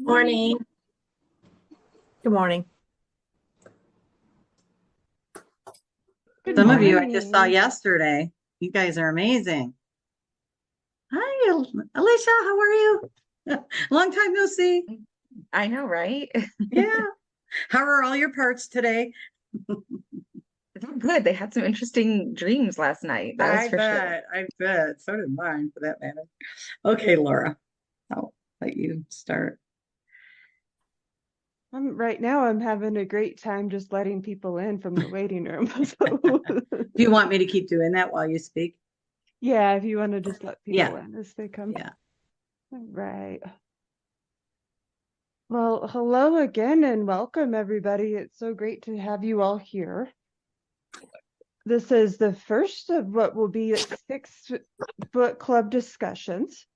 Morning. Good morning. Good Some of you I just saw morning. yesterday. You guys are amazing. Hi, Alicia. How are you? Long time no see. I know, right? Yeah. How are all your parts today? They're good. They had some interesting dreams last night. That was I for sure. bet. I bet. So did mine, for that matter. Okay, Laura. I'll let you start. Right now I'm having a great time just letting people in from the waiting room. So, Do you want me to keep doing that while you speak? yeah, if you want to just let people Yeah. in as they come. Yeah. All right. Well, hello again and welcome everybody. It's so great to have you all here. This is the first of what will be 6 book club discussions.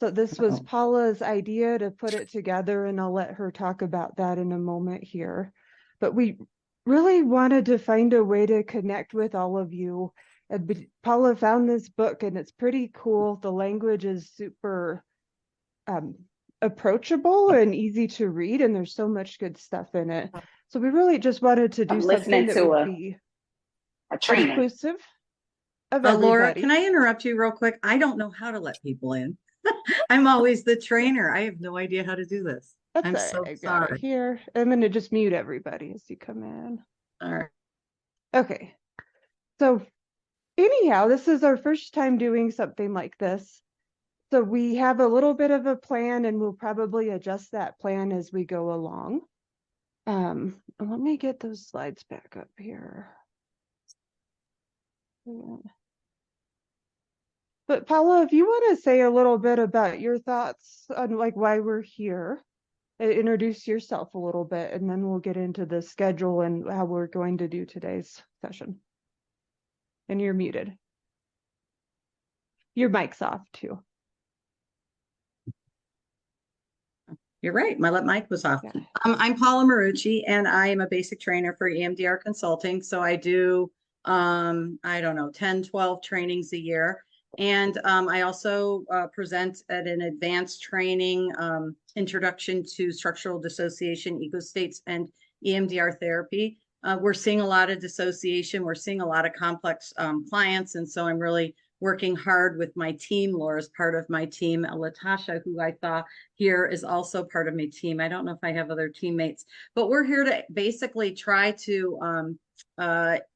So this was Oh, Paula's idea to put it together, and I'll let her talk about that in a moment here. But we really wanted to find a way to connect with all of you. And Paula found this book, and it's pretty cool. The language is super um, approachable and easy to read, and there's so much good stuff in it. So we really just wanted to do I'm something listening that to would a, be a trainer. inclusive of Laura, can everybody. I interrupt you real quick? I don't know how to let people in. I'm always the trainer. I have no idea how to do this. That's I'm all right. so I got it sorry. here. I'm going to just mute everybody as you come in. All right. Okay. So anyhow, this is our first time doing something like this. So we have a little bit of a plan and we'll probably adjust that plan as we go along. Let me get those slides back up here. But Paula, if you want to say a little bit about your thoughts on like why we're here, introduce yourself a little bit, and then we'll get into the schedule and how we're going to do today's session. And you're muted. Your mic's off too. You're right. My mic was off. Yeah. I'm Paula Marucci, and I am a basic trainer for EMDR Consulting. So I do, I don't know, 10, 12 trainings a year. And I also present at an advanced training, Introduction to Structural Dissociation, Ego States, and EMDR Therapy. We're seeing a lot of dissociation. We're seeing a lot of complex clients. And so I'm really working hard with my team. Laura's part of my team. Latasha, who I thought here, is also part of my team. I don't know if I have other teammates, but we're here to basically try to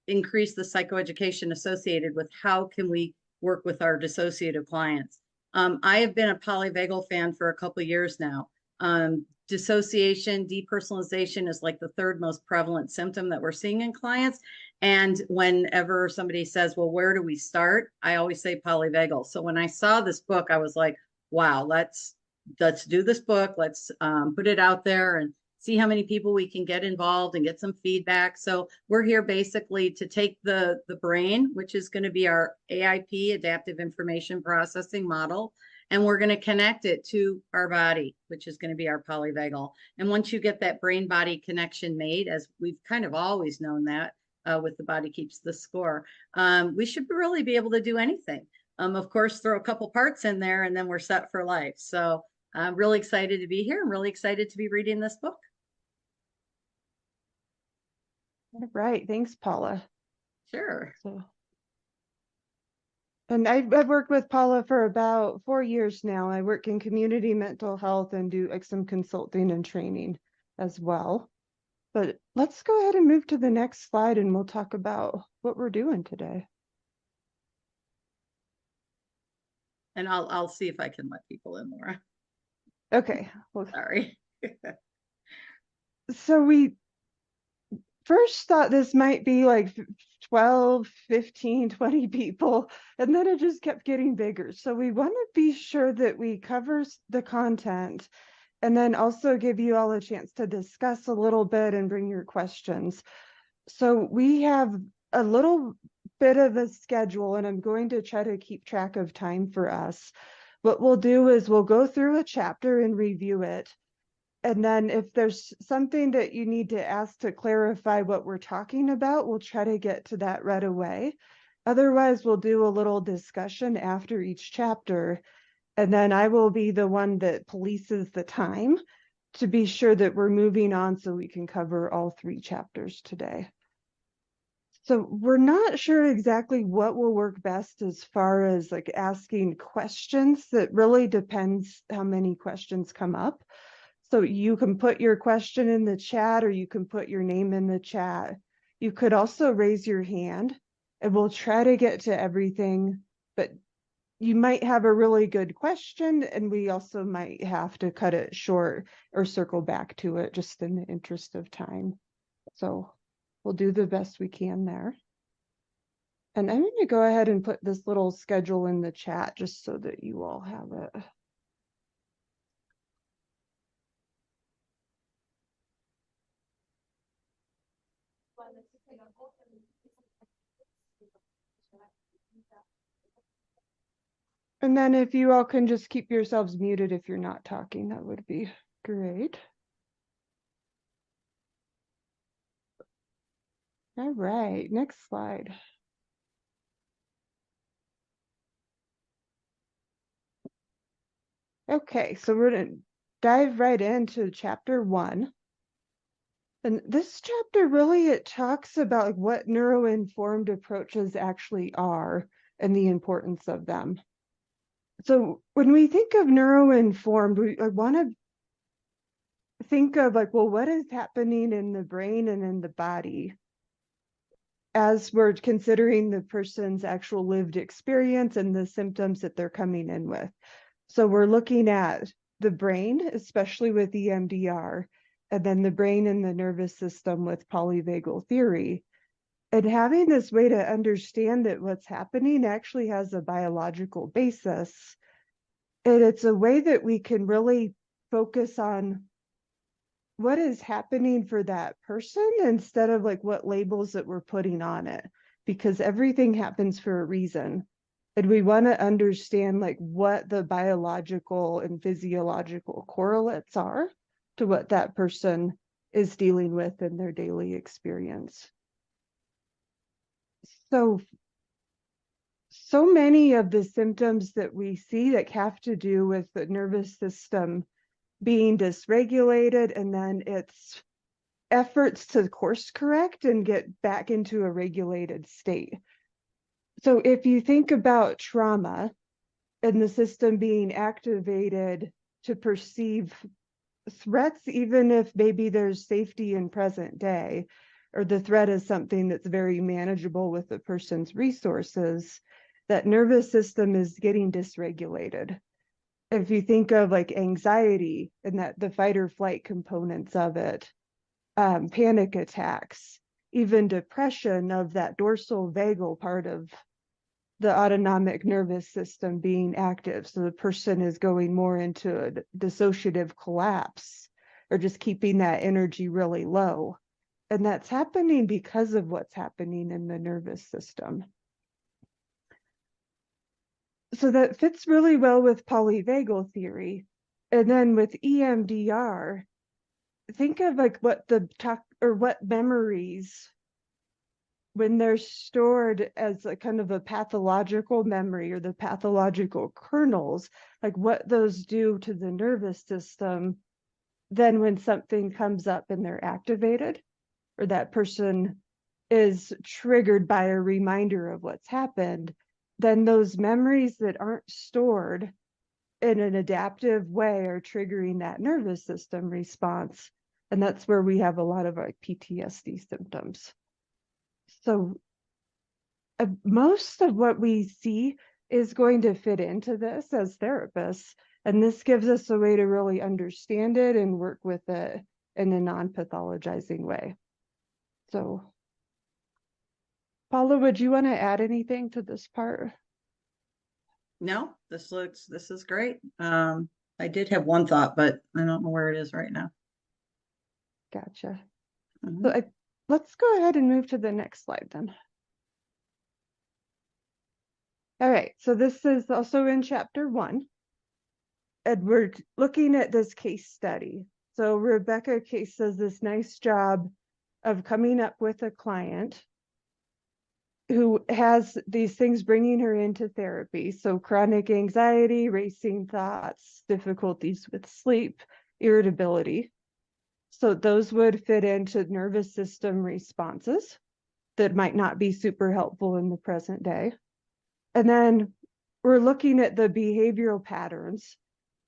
increase the psychoeducation associated with how can we work with our dissociative clients. I have been a polyvagal fan for a couple of years now. Dissociation, depersonalization is like the third most prevalent symptom that we're seeing in clients. And whenever somebody says, well, where do we start? I always say polyvagal. So when I saw this book, I was like, wow, let's do this book. Let's put it out there and see how many people we can get involved and get some feedback. So we're here basically to take the brain, which is going to be our AIP, Adaptive Information Processing Model, and we're going to connect it to our body, which is going to be our polyvagal. And once you get that brain body connection made, as we've kind of always known that with the body keeps the score, we should really be able to do anything. Of course, throw a couple parts in there and then we're set for life. So I'm really excited to be here. I'm really excited to be reading this book. All right. Thanks, Paula. Sure. And I've worked with Paula for about 4 years now. I work in community mental health and do like some consulting and training as well. But let's go ahead and move to the next slide and we'll talk about what we're doing today. And I'll see if I can let people in, Laura. Okay. Well, sorry. So we first thought this might be like 12, 15, 20 people, and then it just kept getting bigger. So we want to be sure that we cover the content and then also give you all a chance to discuss a little bit and bring your questions. So we have a little bit of a schedule, and I'm going to try to keep track of time for us. What we'll do is we'll go through a chapter and review it. And then if there's something that you need to ask to clarify what we're talking about, we'll try to get to that right away. Otherwise, we'll do a little discussion after each chapter. And then I will be the one that polices the time. to be sure that we're moving on so we can cover all 3 chapters today. So we're not sure exactly what will work best as far as like asking questions. That really depends how many questions come up. So you can put your question in the chat, or you can put your name in the chat. You could also raise your hand, and we'll try to get to everything, but you might have a really good question, and we also might have to cut it short or circle back to it just in the interest of time. So we'll do the best we can there. And I'm going to go ahead and put this little schedule in the chat just so that you all have it. And then if you all can just keep yourselves muted if you're not talking, that would be great. All right, next slide. Okay, so we're going to dive right into chapter 1. And this chapter really, it talks about like what neuro-informed approaches actually are and the importance of them. So when we think of neuro-informed, we want to think of like, well, what is happening in the brain and in the body as we're considering the person's actual lived experience and the symptoms that they're coming in with. So we're looking at the brain, especially with EMDR, and then the brain and the nervous system with polyvagal theory. And having this way to understand that what's happening actually has a biological basis. And it's a way that we can really focus on what is happening for that person instead of like what labels that we're putting on it, because everything happens for a reason. And we want to understand like what the biological and physiological correlates are to what that person is dealing with in their daily experience. So many of the symptoms that we see that have to do with the nervous system being dysregulated, and then its efforts to course correct and get back into a regulated state. So if you think about trauma and the system being activated to perceive threats, even if maybe there's safety in present day, or the threat is something that's very manageable with the person's resources, that nervous system is getting dysregulated. If you think of like anxiety and that the fight or flight components of it, panic attacks, even depression of that dorsal vagal part of the autonomic nervous system being active. So the person is going more into a dissociative collapse or just keeping that energy really low. And that's happening because of what's happening in the nervous system. So that fits really well with polyvagal theory. And then with EMDR, think of like what memories, when they're stored as a kind of a pathological memory or the pathological kernels, like what those do to the nervous system. Then when something comes up and they're activated, or that person is triggered by a reminder of what's happened, then those memories that aren't stored in an adaptive way are triggering that nervous system response. And that's where we have a lot of like PTSD symptoms. So most of what we see is going to fit into this as therapists. And this gives us a way to really understand it and work with it in a non-pathologizing way. So Paula, would you want to add anything to this part? No, this is great. I did have one thought, but I don't know where it is right now. Gotcha. Mhm. So let's go ahead and move to the next slide then. All right, so this is also in chapter 1. And we're looking at this case study. So Rebecca Kase does this nice job of coming up with a client who has these things bringing her into therapy. So chronic anxiety, racing thoughts, difficulties with sleep, irritability. So those would fit into nervous system responses that might not be super helpful in the present day. And then we're looking at the behavioral patterns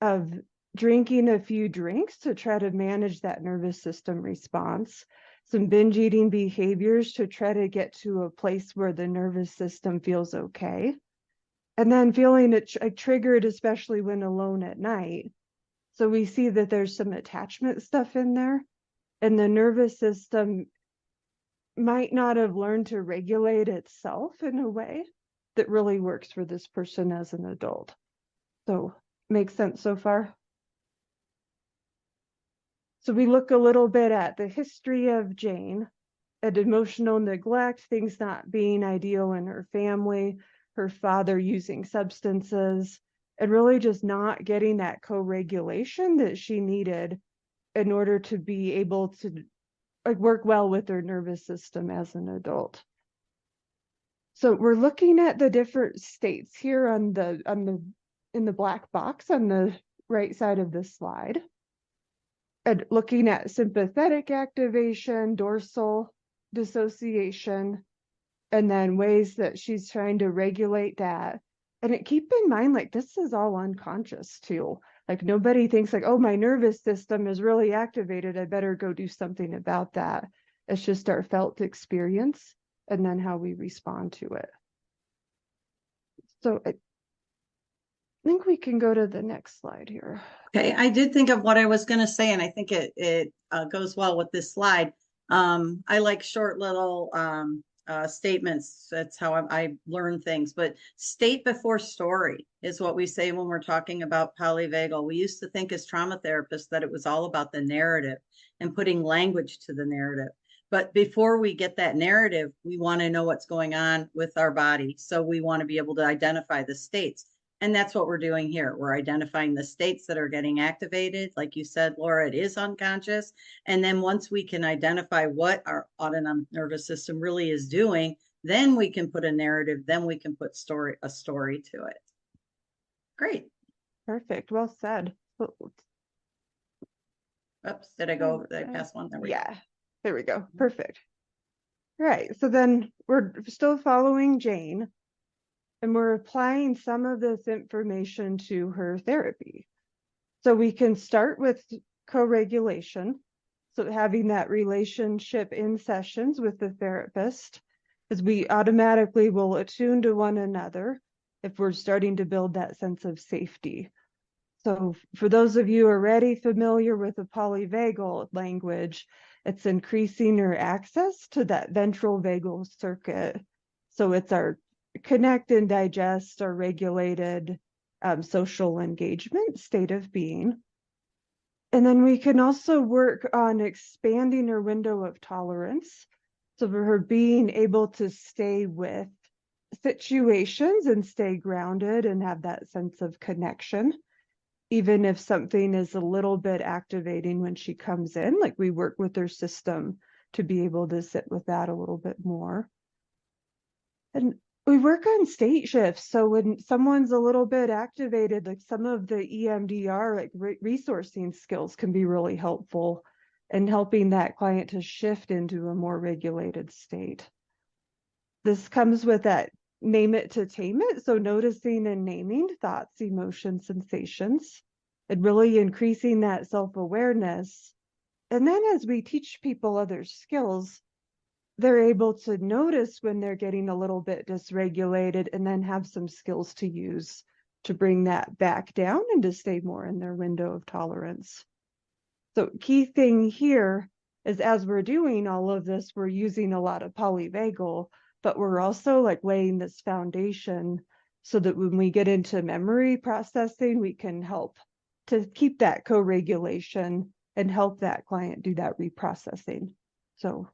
of drinking a few drinks to try to manage that nervous system response, some binge eating behaviors to try to get to a place where the nervous system feels okay, and then feeling it triggered, especially when alone at night. So we see that there's some attachment stuff in there, and the nervous system might not have learned to regulate itself in a way that really works for this person as an adult. So, makes sense so far? So we look a little bit at the history of Jane, at emotional neglect, things not being ideal in her family, her father using substances, and really just not getting that co-regulation that she needed in order to be able to work well with her nervous system as an adult. So we're looking at the different states here in the black box on the right side of the slide, and looking at sympathetic activation, dorsal dissociation, and then ways that she's trying to regulate that. And keep in mind, like, this is all unconscious too. Like, nobody thinks like, oh, my nervous system is really activated, I better go do something about that. It's just our felt experience and then how we respond to it. So I think we can go to the next slide here. Okay, I did think of what I was going to say, and I think it goes well with this slide. I like short little statements. That's how I learn things. But state before story is what we say when we're talking about polyvagal. We used to think as trauma therapists that it was all about the narrative and putting language to the narrative. But before we get that narrative, we want to know what's going on with our body. So we want to be able to identify the states. And that's what we're doing here. We're identifying the states that are getting activated. Like you said, Laura, it is unconscious. And then once we can identify what our autonomic nervous system really is doing, then we can put a narrative, then we can put a story to it. Great. Perfect. Well said. Oops, did I pass one? There we go. There we go. Perfect. Right. So then we're still following Jane, and we're applying some of this information to her therapy. So we can start with co-regulation. So having that relationship in sessions with the therapist, as we automatically will attune to one another if we're starting to build that sense of safety. So for those of you already familiar with the polyvagal language, it's increasing your access to that ventral vagal circuit. So it's our connect and digest, our regulated social engagement state of being. And then we can also work on expanding her window of tolerance. So for her being able to stay with situations and stay grounded and have that sense of connection, even if something is a little bit activating when she comes in, like we work with her system to be able to sit with that a little bit more. And we work on state shifts. So when someone's a little bit activated, like some of the EMDR, like resourcing skills can be really helpful in helping that client to shift into a more regulated state. This comes with that name it to tame it. So noticing and naming thoughts, emotions, sensations, and really increasing that self-awareness. And then as we teach people other skills, they're able to notice when they're getting a little bit dysregulated and then have some skills to use to bring that back down and to stay more in their window of tolerance. So key thing here is as we're doing all of this, we're using a lot of polyvagal, but we're also like laying this foundation so that when we get into memory processing, we can help to keep that co-regulation and help that client do that reprocessing. So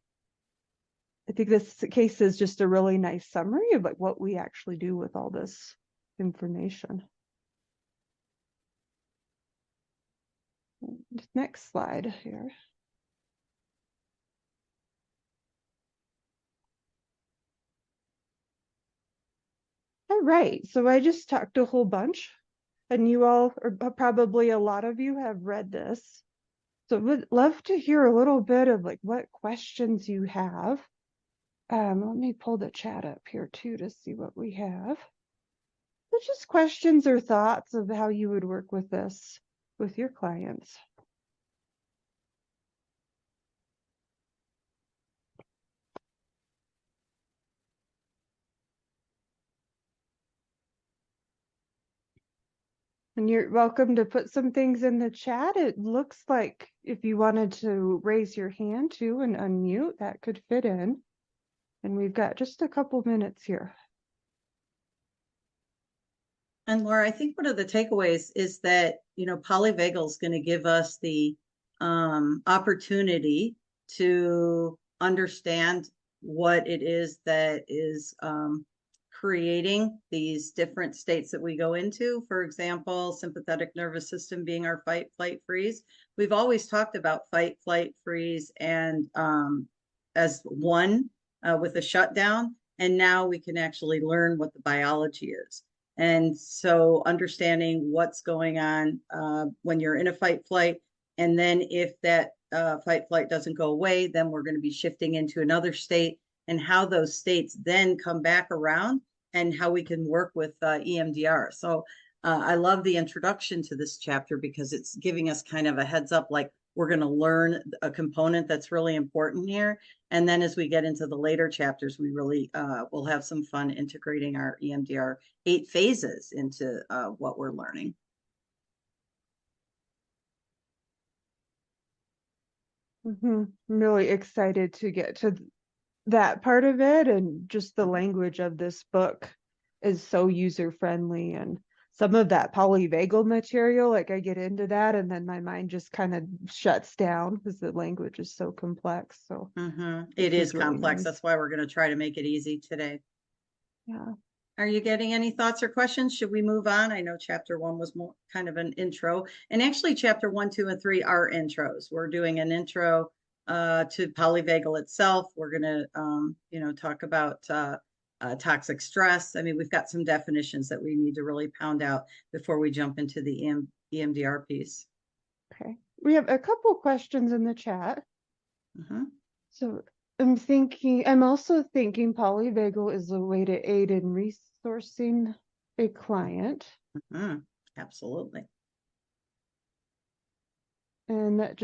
I think this case is just a really nice summary of like what we actually do with all this information. Next slide here. All right, so I just talked a whole bunch, and you all, or probably a lot of you, have read this. So would love to hear a little bit of like what questions you have. Let me pull the chat up here too to see what we have. So just questions or thoughts of how you would work with this with your clients. And you're welcome to put some things in the chat. It looks like if you wanted to raise your hand too and unmute, that could fit in. And we've got just a couple minutes here. And Laura, I think one of the takeaways is that, Polyvagal is going to give us the opportunity to understand what it is that is creating these different states that we go into. For example, sympathetic nervous system being our fight, flight, freeze. We've always talked about fight, flight, freeze, and as one with a shutdown. And now we can actually learn what the biology is. And so understanding what's going on when you're in a fight flight, and then if that fight flight doesn't go away, then we're going to be shifting into another state, and how those states then come back around and how we can work with EMDR. So I love the introduction to this chapter because it's giving us kind of a heads up, like we're going to learn a component that's really important here. And then as we get into the later chapters, we really will have some fun integrating our EMDR 8 phases into what we're learning. I'm really excited to get to that part of it, and just the language of this book is so user friendly, and some of that polyvagal material, like I get into that and then my mind just kind of shuts down because the language is so complex. So it is really complex. nice. That's why we're going to try to make it easy today. Yeah. Are you getting any thoughts or questions? Should we move on? I know chapter 1 was more kind of an intro, and actually chapter 1, 2, and 3 are intros. We're doing an intro to polyvagal itself. We're going to, talk about toxic stress. I mean, we've got some definitions that we need to really pound out before we jump into the EMDR piece. Okay. We have a couple questions in the chat. So I'm also thinking polyvagal is a way to aid in resourcing a client. Absolutely. And that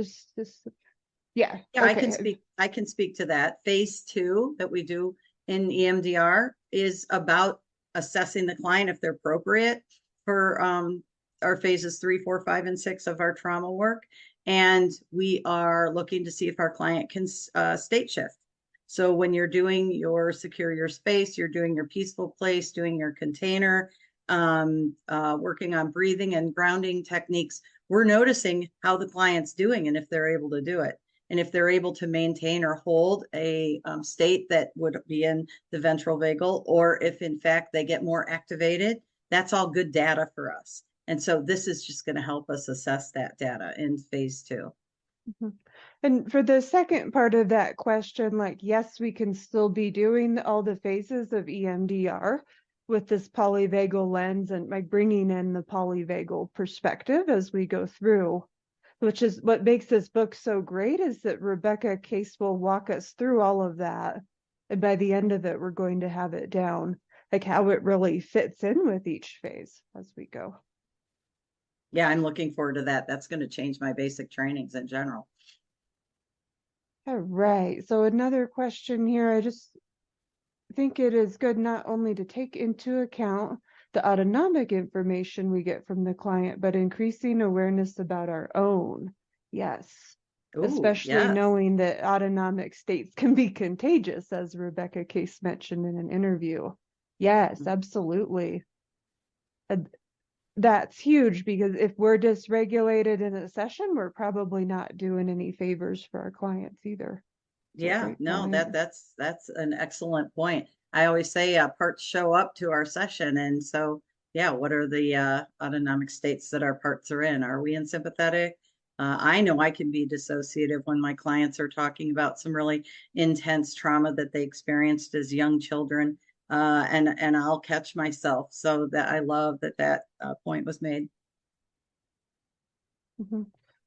yeah. Yeah, okay. I can speak to that. Phase 2 that we do in EMDR is about assessing the client if they're appropriate for our phases 3, 4, 5, and 6 of our trauma work. And we are looking to see if our client can state shift. So when you're doing your secure your space, you're doing your peaceful place, doing your container, working on breathing and grounding techniques, we're noticing how the client's doing and if they're able to do it. And if they're able to maintain or hold a state that would be in the ventral vagal, or if in fact they get more activated, that's all good data for us. And so this is just going to help us assess that data in phase 2. And for the second part of that question, like, yes, we can still be doing all the phases of EMDR with this polyvagal lens and like bringing in the polyvagal perspective as we go through, which is what makes this book so great, is that Rebecca Kase will walk us through all of that. And by the end of it, we're going to have it down, like how it really fits in with each phase as we go. Yeah, I'm looking forward to that. That's going to change my basic trainings in general. All right. So another question here. I just think it is good not only to take into account the autonomic information we get from the client, but increasing awareness about our own. Yes. Ooh, especially knowing that autonomic states can be contagious, as Rebecca Kase mentioned in an interview. Yes, absolutely. That's huge, because if we're dysregulated in a session, we're probably not doing any favors for our clients either. Yeah, no, that's an excellent point. I always say parts show up to our session. And so, yeah, what are the autonomic states that our parts are in? Are we in sympathetic? I know I can be dissociative when my clients are talking about some really intense trauma that they experienced as young children. And I'll catch myself. So that I love that point was made.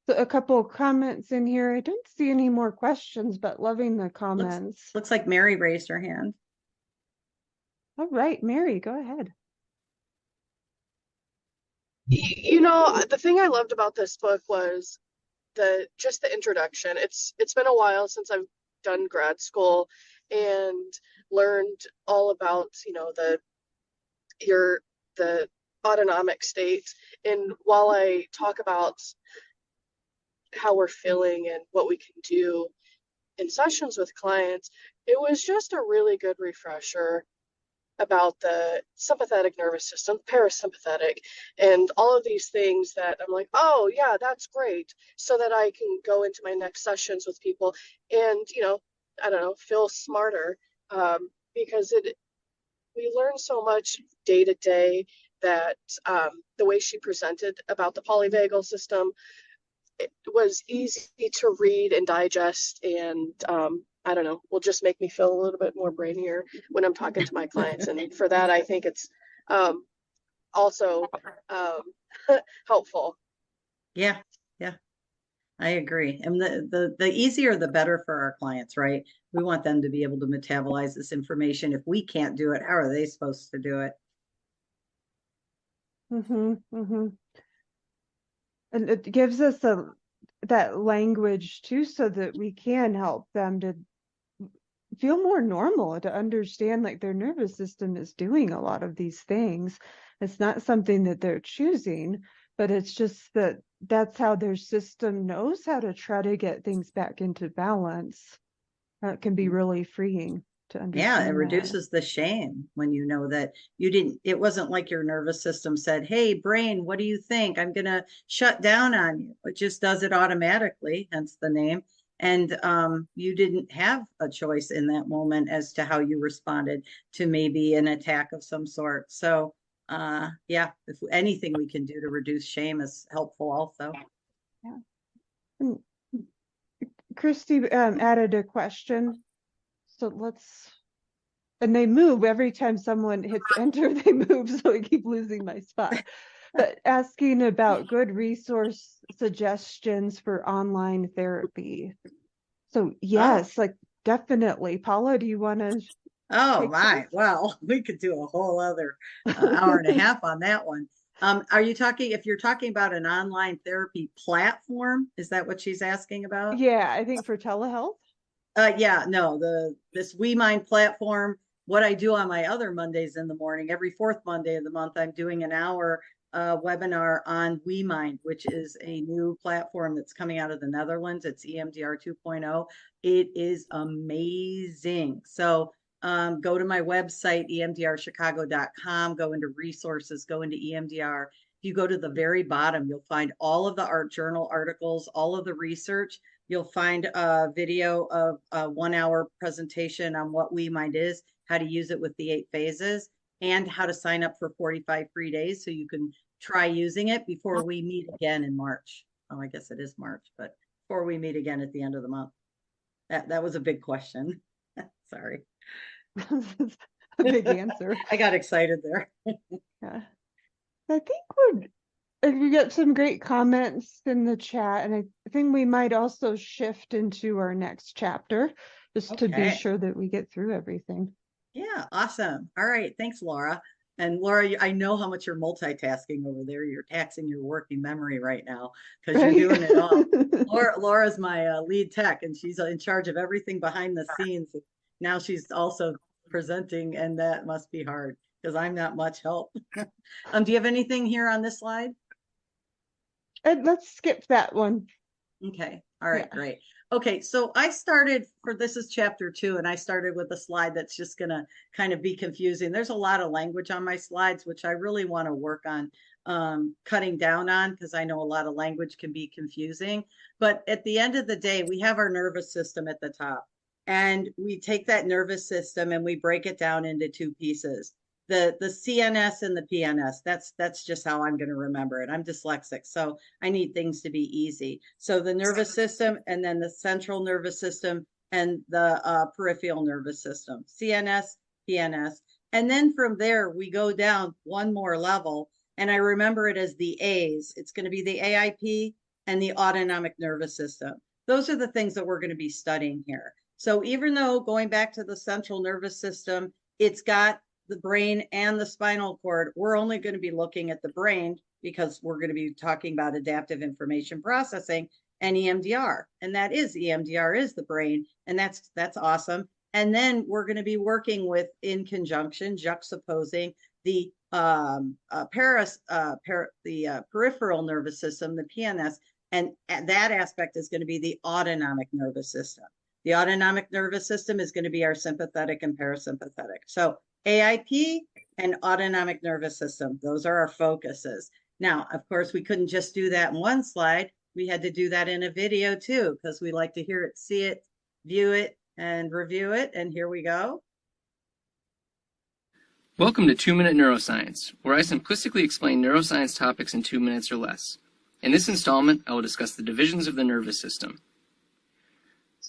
So a couple of comments in here. I don't see any more questions, but loving the comments. Looks like Mary raised her hand. All right, Mary, go ahead. You know, the thing I loved about this book was just the introduction. It's been a while since I've done grad school and learned all about, you know, the autonomic state. And while I talk about how we're feeling and what we can do in sessions with clients, it was just a really good refresher about the sympathetic nervous system, parasympathetic, and all of these things that I'm like, oh yeah, that's great. So that I can go into my next sessions with people and, you know, I don't know, feel smarter, because we learn so much day to day that the way she presented about the polyvagal system, it was easy to read and digest, and I don't know, will just make me feel a little bit more brainier when I'm talking to my clients. And for that, I think it's also helpful. Yeah, yeah, I agree. And the easier the better for our clients, right? We want them to be able to metabolize this information. If we can't do it, how are they supposed to do it? And it gives us that language too, so that we can help them to feel more normal, to understand like their nervous system is doing a lot of these things. It's not something that they're choosing, but it's just that that's how their system knows how to try to get things back into balance. It can be really freeing to Yeah, understand it that. reduces the shame when you know that it wasn't like your nervous system said, hey, brain, what do you think? I'm going to shut down on you. It just does it automatically, hence the name. And you didn't have a choice in that moment as to how you responded to maybe an attack of some sort. So, yeah, if anything we can do to reduce shame is helpful also. Yeah. And Christy added a question. So and they move every time someone hits enter, they move, so I keep losing my spot. But asking about good resource suggestions for online therapy. So yes, like definitely. Paula, do you want to Oh take my, this? well, we could do a whole other hour and a half on that one. If you're talking about an online therapy platform, is that what she's asking about? Yeah, I think for telehealth. Yeah, no, this WeMind platform, what I do on my other Mondays in the morning, every fourth Monday of the month, I'm doing an hour webinar on WeMind, which is a new platform that's coming out of the Netherlands. It's EMDR 2.0. It is amazing. So go to my website, emdrchicago.com, go into resources, go into EMDR. If you go to the very bottom, you'll find all of the art journal articles, all of the research. You'll find a video of a 1 hour presentation on what WeMind is, how to use it with the 8 phases, and how to sign up for 45 free days so you can try using it before we meet again in March. Oh, I guess it is March, but before we meet again at the end of the month. That was a big question. Sorry. A big answer. I got excited there. Yeah. I think we got some great comments in the chat, and I think we might also shift into our next chapter just to be Okay. sure that we get through everything. Yeah, awesome. All right. Thanks, Laura. And Laura, I know how much you're multitasking over there. You're taxing your working memory right now because you're doing it all. Laura's my lead tech, and she's in charge of everything behind the scenes. Now she's also presenting, and that must be hard because I'm not much help. Do you have anything here on this slide? And let's skip that one. Okay. All right, Yeah. great. Okay, so this is chapter 2, and I started with a slide that's just gonna kind of be confusing. There's a lot of language on my slides, which I really want to work on cutting down on because I know a lot of language can be confusing. But at the end of the day, we have our nervous system at the top, and we take that nervous system and we break it down into 2 pieces. The CNS and the PNS. That's just how I'm going to remember it. I'm dyslexic, so I need things to be easy. So the nervous system, and then the central nervous system, and the peripheral nervous system, CNS, PNS. And then from there, we go down one more level, and I remember it as the A's. It's going to be the AIP, and the autonomic nervous system. Those are the things that we're going to be studying here. So even though going back to the central nervous system, it's got the brain and the spinal cord, we're only going to be looking at the brain because we're going to be talking about adaptive information processing and EMDR. And that is EMDR is the brain. And that's awesome. And then we're going to be working with, in conjunction, juxtaposing the peripheral nervous system, the PNS, and that aspect is going to be the autonomic nervous system. The autonomic nervous system is going to be our sympathetic and parasympathetic. So AIP and autonomic nervous system, those are our focuses. Now, of course, we couldn't just do that in one slide. We had to do that in a video too, because we like to hear it, see it, view it, and review it. And here we go. Welcome to 2-Minute Neuroscience, where I simplistically explain neuroscience topics in 2 minutes or less. In this installment, I will discuss the divisions of the nervous system.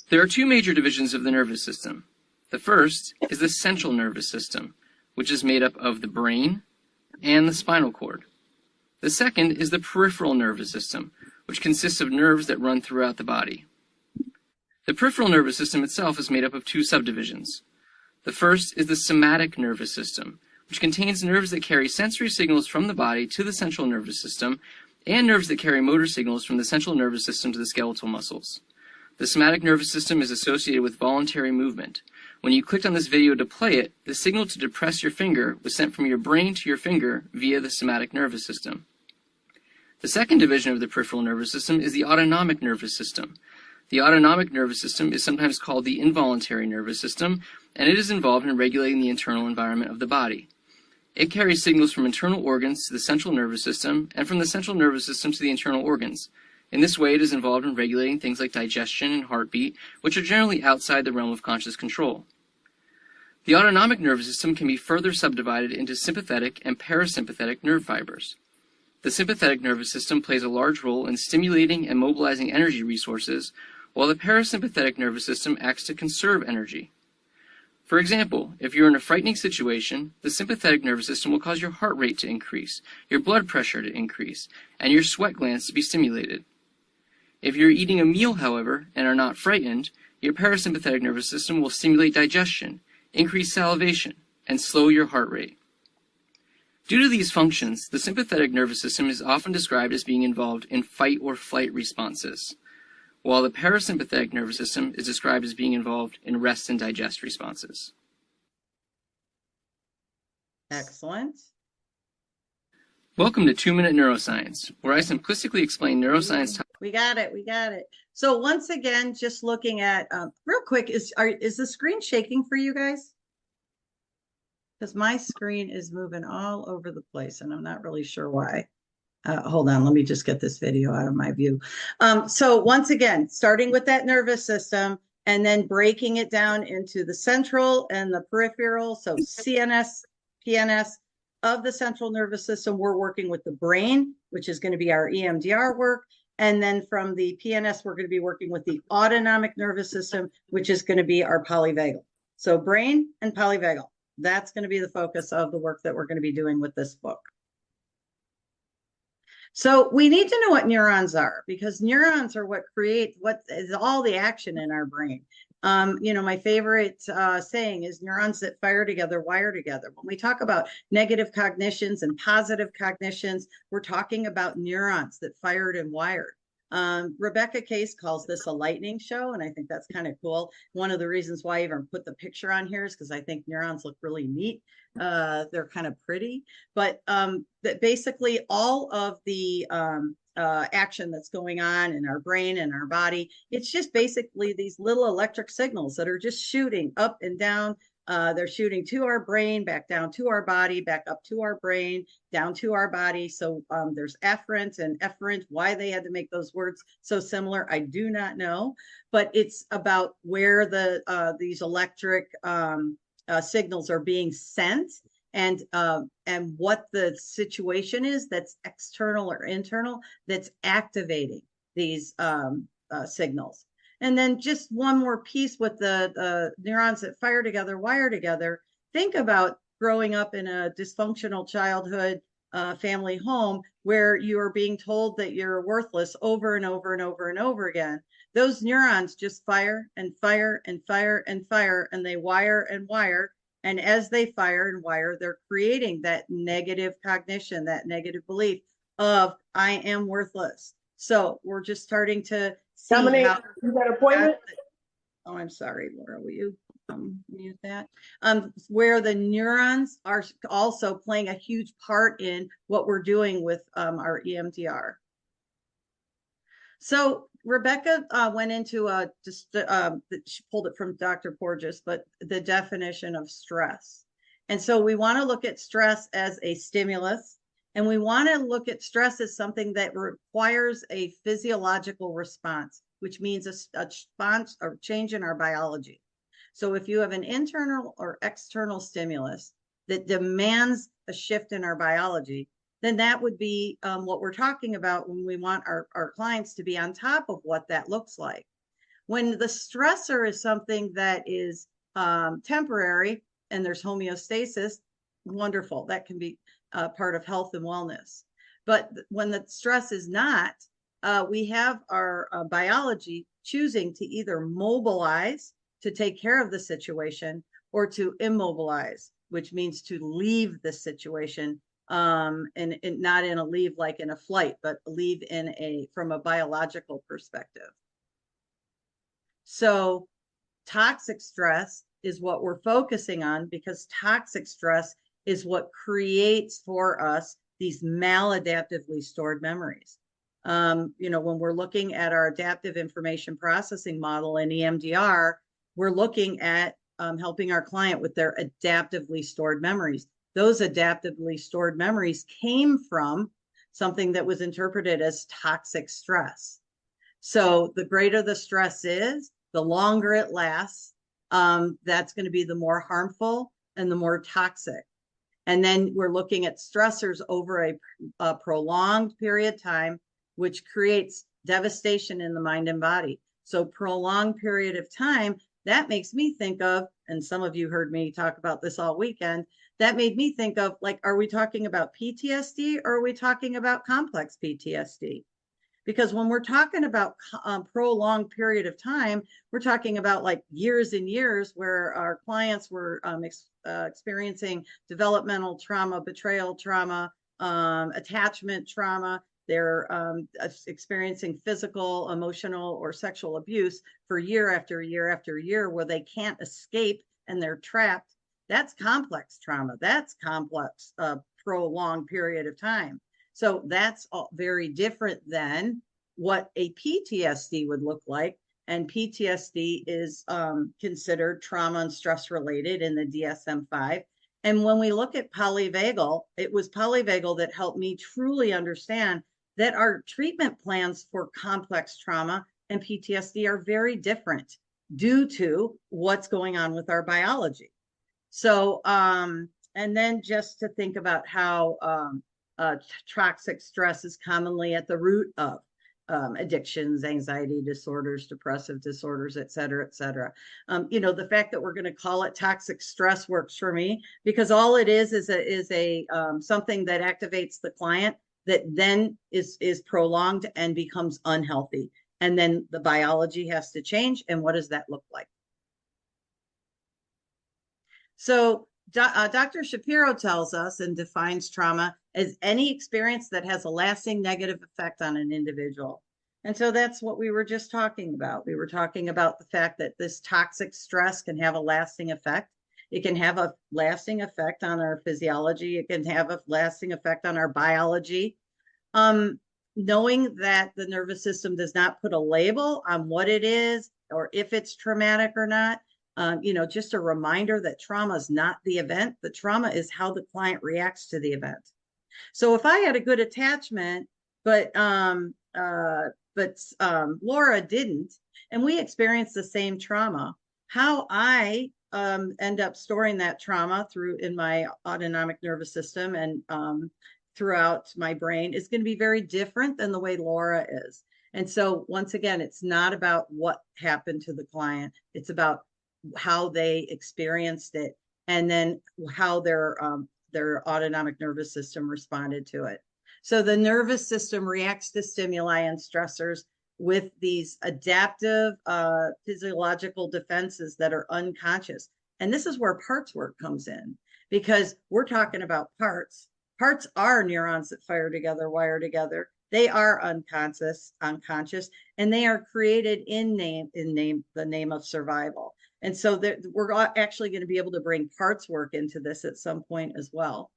There are 2 major divisions of the nervous system. The first is the central nervous system, which is made up of the brain and the spinal cord. The second is the peripheral nervous system, which consists of nerves that run throughout the body. The peripheral nervous system itself is made up of 2 subdivisions. The first is the somatic nervous system, which contains nerves that carry sensory signals from the body to the central nervous system, and nerves that carry motor signals from the central nervous system to the skeletal muscles. The somatic nervous system is associated with voluntary movement. When you clicked on this video to play it, the signal to depress your finger was sent from your brain to your finger via the somatic nervous system. The second division of the peripheral nervous system is the autonomic nervous system. The autonomic nervous system is sometimes called the involuntary nervous system, and it is involved in regulating the internal environment of the body. It carries signals from internal organs to the central nervous system, and from the central nervous system to the internal organs. In this way, it is involved in regulating things like digestion and heartbeat, which are generally outside the realm of conscious control. The autonomic nervous system can be further subdivided into sympathetic and parasympathetic nerve fibers. The sympathetic nervous system plays a large role in stimulating and mobilizing energy resources, while the parasympathetic nervous system acts to conserve energy. For example, if you're in a frightening situation, the sympathetic nervous system will cause your heart rate to increase, your blood pressure to increase, and your sweat glands to be stimulated. If you're eating a meal, however, and are not frightened, your parasympathetic nervous system will stimulate digestion, increase salivation, and slow your heart rate. Due to these functions, the sympathetic nervous system is often described as being involved in fight or flight responses, while the parasympathetic nervous system is described as being involved in rest and digest responses. Excellent. Welcome to 2-Minute Neuroscience, where I simplistically explain neuroscience topics. We got it. We got it. So once again, just looking at real quick, is the screen shaking for you guys? Because my screen is moving all over the place, and I'm not really sure why. Hold on, let me just get this video out of my view. So once again, starting with that nervous system and then breaking it down into the central and the peripheral. So CNS, PNS of the central nervous system, we're working with the brain, which is going to be our EMDR work. And then from the PNS, we're going to be working with the autonomic nervous system, which is going to be our polyvagal. So brain and polyvagal, that's going to be the focus of the work that we're going to be doing with this book. So we need to know what neurons are, because neurons are what create what is all the action in our brain. My favorite saying is neurons that fire together, wire together. When we talk about negative cognitions and positive cognitions, we're talking about neurons that fired and wired. Rebecca Kase calls this a lightning show, and I think that's kind of cool. One of the reasons why I even put the picture on here is because I think neurons look really neat. They're kind of pretty, but that basically all of the action that's going on in our brain and our body, it's just basically these little electric signals that are just shooting up and down. They're shooting to our brain, back down to our body, back up to our brain, down to our body. So there's efferent and efferent. Why they had to make those words so similar, I do not know. But it's about where these electric signals are being sent, and what the situation is that's external or internal that's activating these signals. And then just one more piece with the neurons that fire together, wire together. Think about growing up in a dysfunctional childhood, family home where you are being told that you're worthless over and over and over and over again, those neurons just fire and fire and fire and fire, and they wire and wire. And as they fire and wire, they're creating that negative cognition, that negative belief of I am worthless. So we're just starting to see Dominique, how you got an appointment? oh, I'm sorry, Laura, will you mute that? Where the neurons are also playing a huge part in what we're doing with our EMDR. So Rebecca went into she pulled it from Dr. Porges, but the definition of stress. And so we want to look at stress as a stimulus, and we want to look at stress as something that requires a physiological response, which means a response or change in our biology. So if you have an internal or external stimulus that demands a shift in our biology, then that would be what we're talking about when we want our clients to be on top of what that looks like. When the stressor is something that is temporary and there's homeostasis, wonderful. That can be part of health and wellness. But when the stress is not, we have our biology choosing to either mobilize to take care of the situation or to immobilize, which means to leave the situation, and not in a leave like in a flight, but leave in from a biological perspective. So toxic stress is what we're focusing on, because toxic stress is what creates for us these maladaptively stored memories. When we're looking at our adaptive information processing model in EMDR, we're looking at helping our client with their adaptively stored memories. Those adaptively stored memories came from something that was interpreted as toxic stress. So the greater the stress is, the longer it lasts, that's going to be the more harmful and the more toxic. And then we're looking at stressors over a prolonged period of time, which creates devastation in the mind and body. So prolonged period of time, that makes me think of, and some of you heard me talk about this all weekend, that made me think of, like, are we talking about PTSD or are we talking about complex PTSD? Because when we're talking about prolonged period of time, we're talking about like years and years where our clients were experiencing developmental trauma, betrayal trauma, attachment trauma. They're experiencing physical, emotional, or sexual abuse for year after year after year where they can't escape and they're trapped. That's complex trauma. That's complex, prolonged period of time. So that's very different than what a PTSD would look like. And PTSD is considered trauma and stress related in the DSM-5. And when we look at Polyvagal, it was Polyvagal that helped me truly understand that our treatment plans for complex trauma and PTSD are very different due to what's going on with our biology. So, and then just to think about how toxic stress is commonly at the root of addictions, anxiety disorders, depressive disorders, et cetera, et cetera. The fact that we're going to call it toxic stress works for me, because all it is a something that activates the client that then is prolonged and becomes unhealthy. And then the biology has to change. And what does that look like? So Dr. Shapiro tells us and defines trauma as any experience that has a lasting negative effect on an individual. And so that's what we were just talking about. We were talking about the fact that this toxic stress can have a lasting effect. It can have a lasting effect on our physiology. It can have a lasting effect on our biology. Knowing that the nervous system does not put a label on what it is or if it's traumatic or not, just a reminder that trauma is not the event. The trauma is how the client reacts to the event. So if I had a good attachment, but Laura didn't, and we experienced the same trauma, how I end up storing that trauma in my autonomic nervous system and throughout my brain is going to be very different than the way Laura is. And so once again, it's not about what happened to the client. It's about how they experienced it, and then how their their autonomic nervous system responded to it. So the nervous system reacts to stimuli and stressors with these adaptive physiological defenses that are unconscious. And this is where parts work comes in, because we're talking about parts. Parts are neurons that fire together, wire together. They are unconscious, and they are created in the name of survival. And so we're actually going to be able to bring parts work into this at some point as well.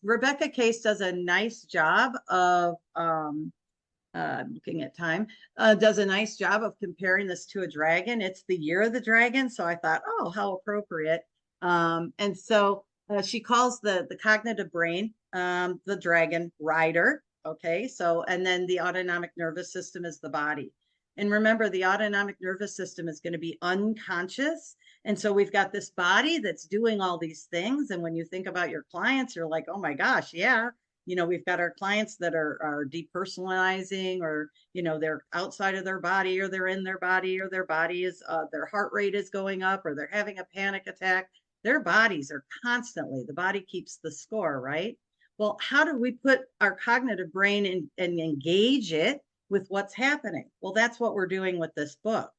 Rebecca Kase does a nice job of looking at time, does a nice job of comparing this to a dragon. It's the year of the dragon, so I thought, oh, how appropriate. And so she calls the cognitive brain the dragon rider. Okay, so, and then the autonomic nervous system is the body. And remember, the autonomic nervous system is going to be unconscious. And so we've got this body that's doing all these things. And when you think about your clients, you're like, oh my gosh, yeah. You know, we've got our clients that are depersonalizing, or, you know, they're outside of their body, or they're in their body, or their body is, their heart rate is going up, or they're having a panic attack. Their bodies are constantly, the body keeps the score, right? Well, how do we put our cognitive brain in and engage it with what's happening? Well, that's what we're doing with this book.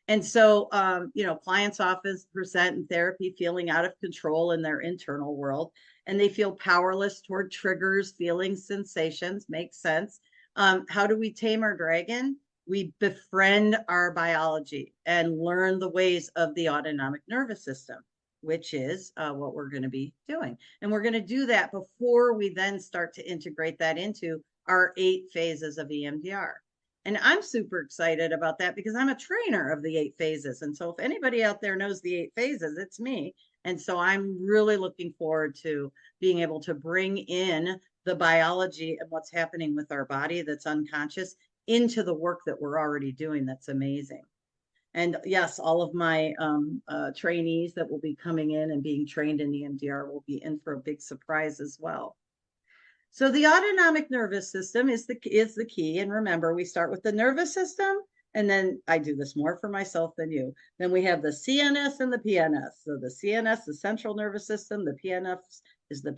And so, you know, clients often present in therapy feeling out of control in their internal world, and they feel powerless toward triggers, feelings, sensations. Makes sense. How do we tame our dragon? We befriend our biology and learn the ways of the autonomic nervous system, which is what we're going to be doing. And we're going to do that before we then start to integrate that into our 8 phases of EMDR. And I'm super excited about that because I'm a trainer of the 8 phases. And so if anybody out there knows the 8 phases, it's me. And so I'm really looking forward to being able to bring in the biology and what's happening with our body that's unconscious into the work that we're already doing. That's amazing. And yes, all of my trainees that will be coming in and being trained in EMDR will be in for a big surprise as well. So the autonomic nervous system is the key. And remember, we start with the nervous system, and then I do this more for myself than you. Then we have the CNS and the PNS. So the CNS, the central nervous system, the PNS is the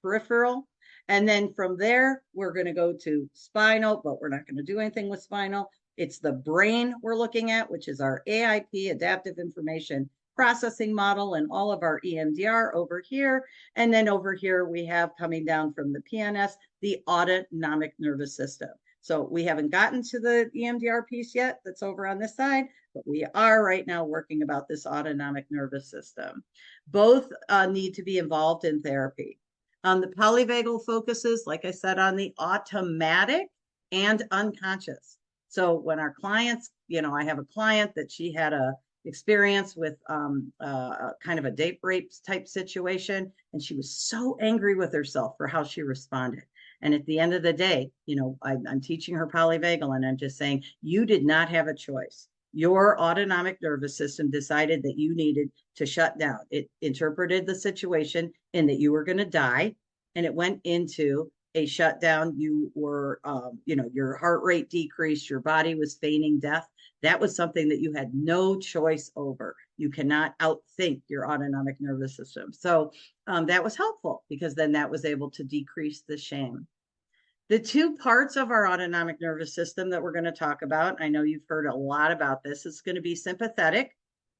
peripheral. And then from there, we're going to go to spinal, but we're not going to do anything with spinal. It's the brain we're looking at, which is our AIP, Adaptive Information Processing Model, and all of our EMDR over here. And then over here, we have coming down from the PNS, the autonomic nervous system. So we haven't gotten to the EMDR piece yet that's over on this side, but we are right now working about this autonomic nervous system. Both need to be involved in therapy. The polyvagal focuses, like I said, on the automatic and unconscious. So when our clients, you know, I have a client that she had a experience with kind of a date rape type situation, and she was so angry with herself for how she responded. And at the end of the day, you know, I'm teaching her polyvagal, and I'm just saying, you did not have a choice. Your autonomic nervous system decided that you needed to shut down. It interpreted the situation in that you were going to die, and it went into a shutdown. You were, you know, your heart rate decreased, your body was feigning death. That was something that you had no choice over. You cannot outthink your autonomic nervous system. So that was helpful, because then that was able to decrease the shame. The 2 parts of our autonomic nervous system that we're going to talk about, I know you've heard a lot about this, it's going to be sympathetic,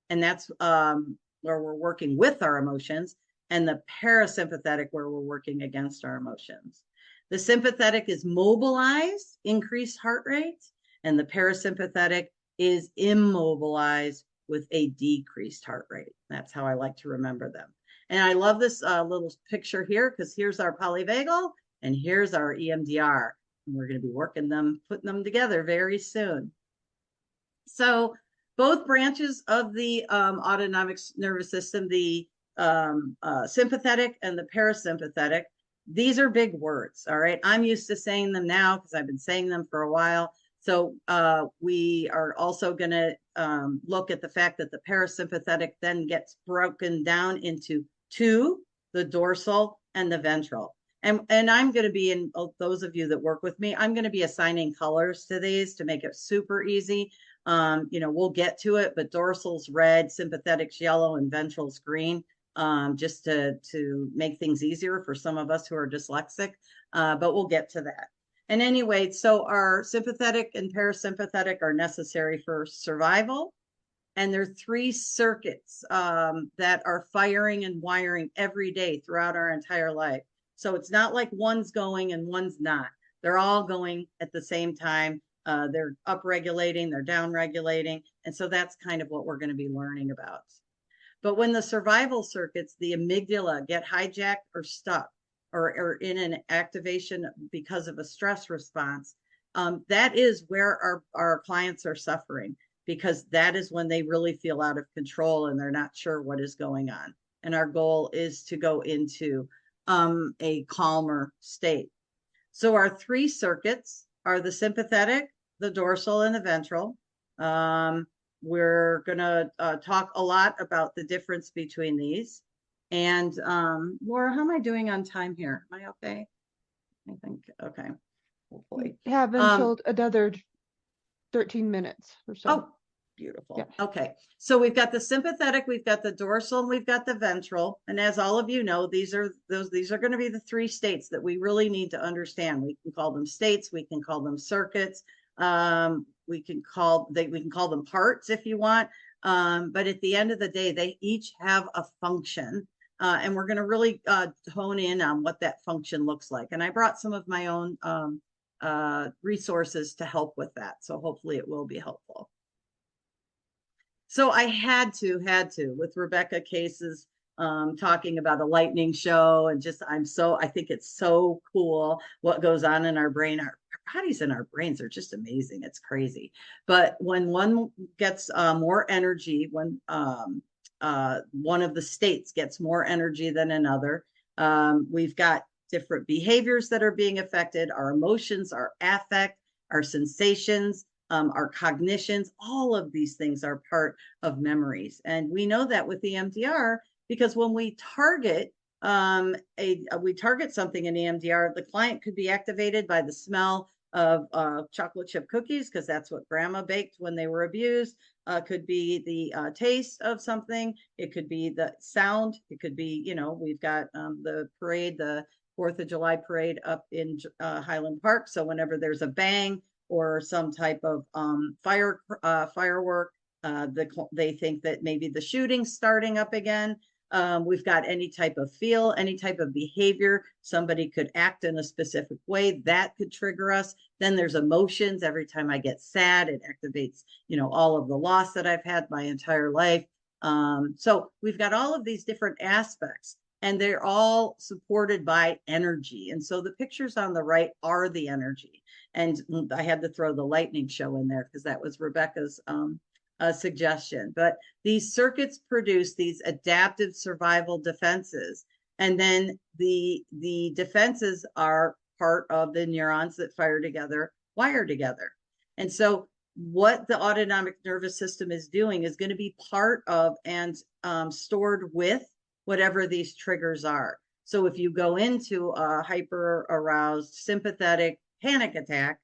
and that's where we're working with our emotions, and the parasympathetic, where we're working against our emotions. The sympathetic is mobilized, increased heart rate, and the parasympathetic is immobilized with a decreased heart rate. That's how I like to remember them. And I love this little picture here, because here's our polyvagal and here's our EMDR. And we're going to be working them, putting them together very soon. So both branches of the autonomic nervous system, the sympathetic and the parasympathetic, these are big words. All right. I'm used to saying them now because I've been saying them for a while. So we are also going to look at the fact that the parasympathetic then gets broken down into 2, the dorsal and the ventral. And I'm going to be, in those of you that work with me, I'm going to be assigning colors to these to make it super easy. We'll get to it, but dorsal's red, sympathetic's yellow, and ventral's green, just to make things easier for some of us who are dyslexic, but we'll get to that. And anyway, so our sympathetic and parasympathetic are necessary for survival. And there are 3 circuits that are firing and wiring every day throughout our entire life. So it's not like one's going and one's not. They're all going at the same time. They're upregulating, they're downregulating. And so that's kind of what we're going to be learning about. But when the survival circuits, the amygdala, get hijacked or stuck, or in an activation because of a stress response, that is where our clients are suffering, because that is when they really feel out of control and they're not sure what is going on. And our goal is to go into a calmer state. So our 3 circuits are the sympathetic, the dorsal, and the ventral. We're going to talk a lot about the difference between these. And Laura, how am I doing on time here? Am I okay? I think, okay. Hopefully. We have until another 13 minutes or so. Oh, beautiful. Yeah. Okay. So we've got the sympathetic, we've got the dorsal, and we've got the ventral. And as all of you know, these are going to be the 3 states that we really need to understand. We can call them states, we can call them circuits, we can call them parts if you want. But at the end of the day, they each have a function. And we're going to really hone in on what that function looks like. And I brought some of my own resources to help with that. So hopefully it will be helpful. So I had to, with Rebecca Kase's talking about a lightning show, and just, I think it's so cool what goes on in our brain. Our bodies and our brains are just amazing. It's crazy. But when one gets more energy, when one of the states gets more energy than another, we've got different behaviors that are being affected, our emotions, our affect, our sensations, our cognitions. All of these things are part of memories. And we know that with EMDR, because when we target something in EMDR, the client could be activated by the smell of chocolate chip cookies, because that's what grandma baked when they were abused. Could be the taste of something. It could be the sound. It could be, we've got the parade, the 4th of July parade up in Highland Park. So whenever there's a bang or some type of firework, they think that maybe the shooting's starting up again. We've got any type of feel, any type of behavior. Somebody could act in a specific way that could trigger us. Then there's emotions. Every time I get sad, it activates, all of the loss that I've had my entire life. So we've got all of these different aspects, and they're all supported by energy. And so the pictures on the right are the energy. And I had to throw the lightning show in there because that was Rebecca's suggestion. But these circuits produce these adaptive survival defenses. And then the defenses are part of the neurons that fire together, wire together. And so what the autonomic nervous system is doing is going to be part of and stored with whatever these triggers are. So if you go into a hyper aroused sympathetic panic attack,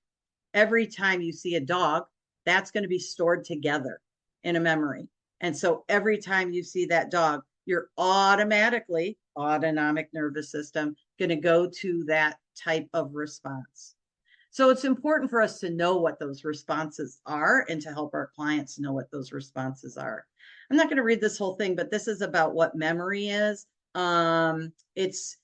every time you see a dog, that's going to be stored together in a memory. And so every time you see that dog, you're automatically, autonomic nervous system, going to go to that type of response. So it's important for us to know what those responses are and to help our clients know what those responses are. I'm not going to read this whole thing, but this is about what memory is. It's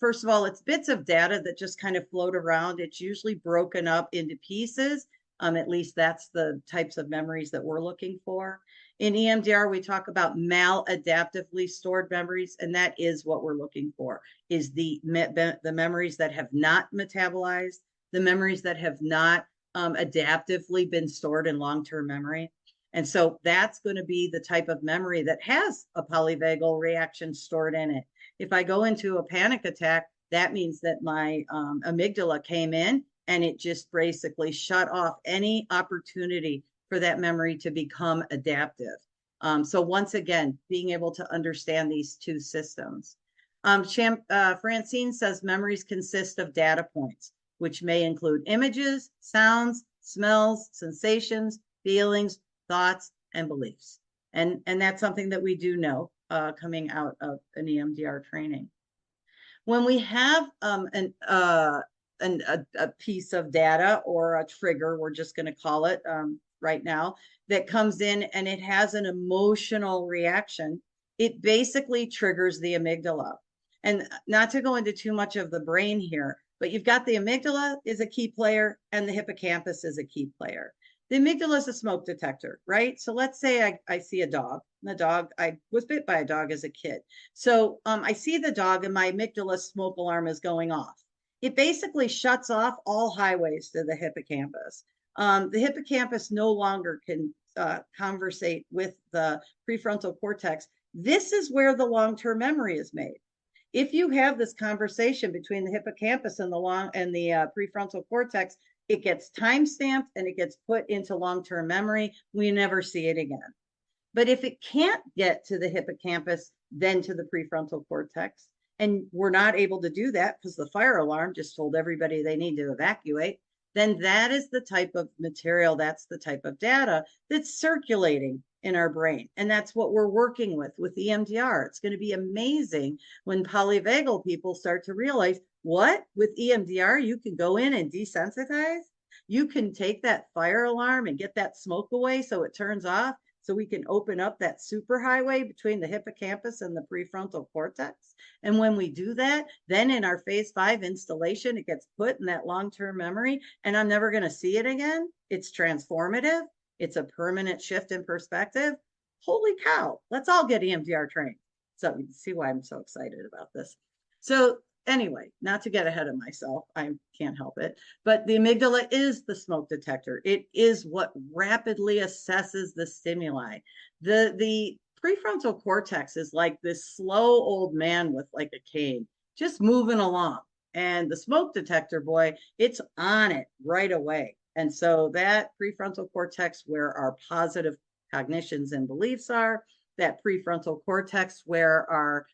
first of all, it's bits of data that just kind of float around. It's usually broken up into pieces. At least that's the types of memories that we're looking for. In EMDR, we talk about maladaptively stored memories, and that is what we're looking for, is the memories that have not metabolized, the memories that have not adaptively been stored in long-term memory. And so that's going to be the type of memory that has a polyvagal reaction stored in it. If I go into a panic attack, that means that my amygdala came in and it just basically shut off any opportunity for that memory to become adaptive. So once again, being able to understand these two systems. Francine says memories consist of data points, which may include images, sounds, smells, sensations, feelings, thoughts, and beliefs. And that's something that we do know coming out of an EMDR training. When we have a piece of data or a trigger, we're just going to call it right now, that comes in and it has an emotional reaction, it basically triggers the amygdala. And not to go into too much of the brain here, but you've got the amygdala is a key player and the hippocampus is a key player. The amygdala is a smoke detector, right? So let's say I see a dog. I was bit by a dog as a kid. So I see the dog and my amygdala smoke alarm is going off. It basically shuts off all highways to the hippocampus. The hippocampus no longer can conversate with the prefrontal cortex. This is where the long-term memory is made. If you have this conversation between the hippocampus and the prefrontal cortex, it gets time-stamped and it gets put into long-term memory. We never see it again. But if it can't get to the hippocampus, then to the prefrontal cortex, and we're not able to do that because the fire alarm just told everybody they need to evacuate, then that is the type of material, that's the type of data that's circulating in our brain. And that's what we're working with EMDR. It's going to be amazing when polyvagal people start to realize, what? With EMDR, you can go in and desensitize. You can take that fire alarm and get that smoke away so it turns off, so we can open up that superhighway between the hippocampus and the prefrontal cortex. And when we do that, then in our phase 5 installation, it gets put in that long-term memory and I'm never going to see it again. It's transformative. It's a permanent shift in perspective. Holy cow, let's all get EMDR trained. So you can see why I'm so excited about this. So anyway, not to get ahead of myself, I can't help it, but the amygdala is the smoke detector. It is what rapidly assesses the stimuli. The prefrontal cortex is like this slow old man with like a cane, just moving along. And the smoke detector, boy, it's on it right away. And so that prefrontal cortex, where our positive cognitions and beliefs are, that prefrontal cortex where our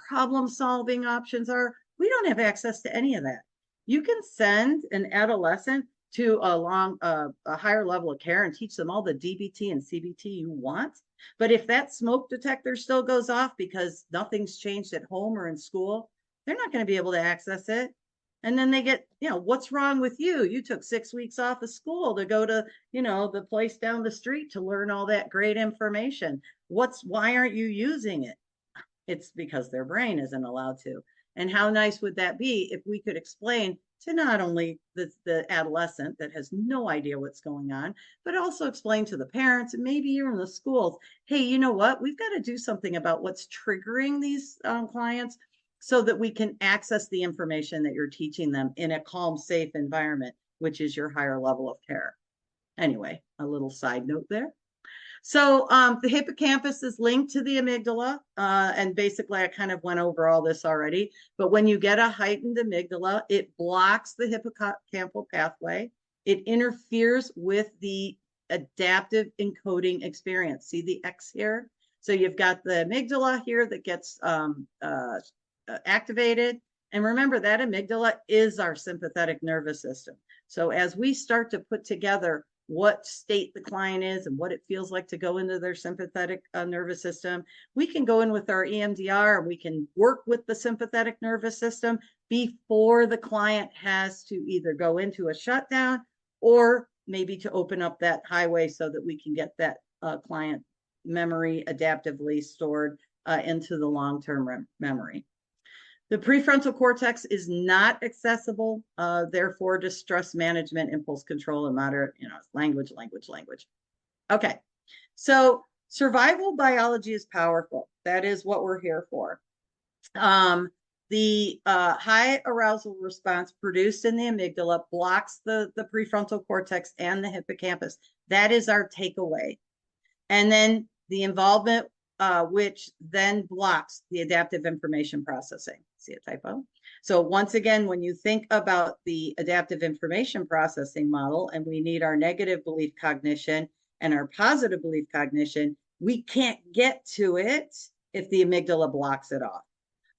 problem-solving options are, we don't have access to any of that. You can send an adolescent to a higher level of care and teach them all the DBT and CBT you want. But if that smoke detector still goes off because nothing's changed at home or in school, they're not going to be able to access it. And then they get, what's wrong with you? You took 6 weeks off of school to go to, the place down the street to learn all that great information. Why aren't you using it? It's because their brain isn't allowed to. And how nice would that be if we could explain to not only the adolescent that has no idea what's going on, but also explain to the parents and maybe even the schools, hey, you know what? We've got to do something about what's triggering these clients so that we can access the information that you're teaching them in a calm, safe environment, which is your higher level of care. Anyway, a little side note there. So the hippocampus is linked to the amygdala, and basically I kind of went over all this already, but when you get a heightened amygdala, it blocks the hippocampal pathway. It interferes with the adaptive encoding experience. See the X here? So you've got the amygdala here that gets activated. And remember, that amygdala is our sympathetic nervous system. So as we start to put together what state the client is and what it feels like to go into their sympathetic nervous system, we can go in with our EMDR and we can work with the sympathetic nervous system before the client has to either go into a shutdown or maybe to open up that highway so that we can get that client memory adaptively stored into the long-term memory. The prefrontal cortex is not accessible, therefore distress management, impulse control, and moderate, language. Okay, so survival biology is powerful. That is what we're here for. The high arousal response produced in the amygdala blocks the prefrontal cortex and the hippocampus. That is our takeaway. And then the involvement which then blocks the adaptive information processing. See a typo? So once again, when you think about the adaptive information processing model, and we need our negative belief cognition and our positive belief cognition, we can't get to it if the amygdala blocks it off.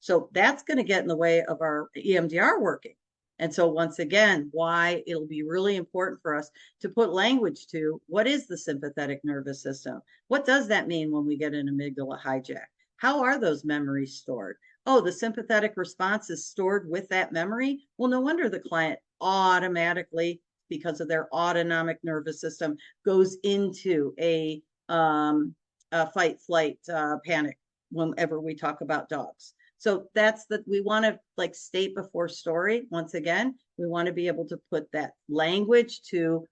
So that's going to get in the way of our EMDR working. And so once again, why it'll be really important for us to put language to what is the sympathetic nervous system? What does that mean when we get an amygdala hijack? How are those memories stored? Oh, the sympathetic response is stored with that memory. Well, no wonder the client automatically, because of their autonomic nervous system, goes into a fight, flight, panic whenever we talk about dogs. So that's that we want to like state before story. Once again, we want to be able to put that language to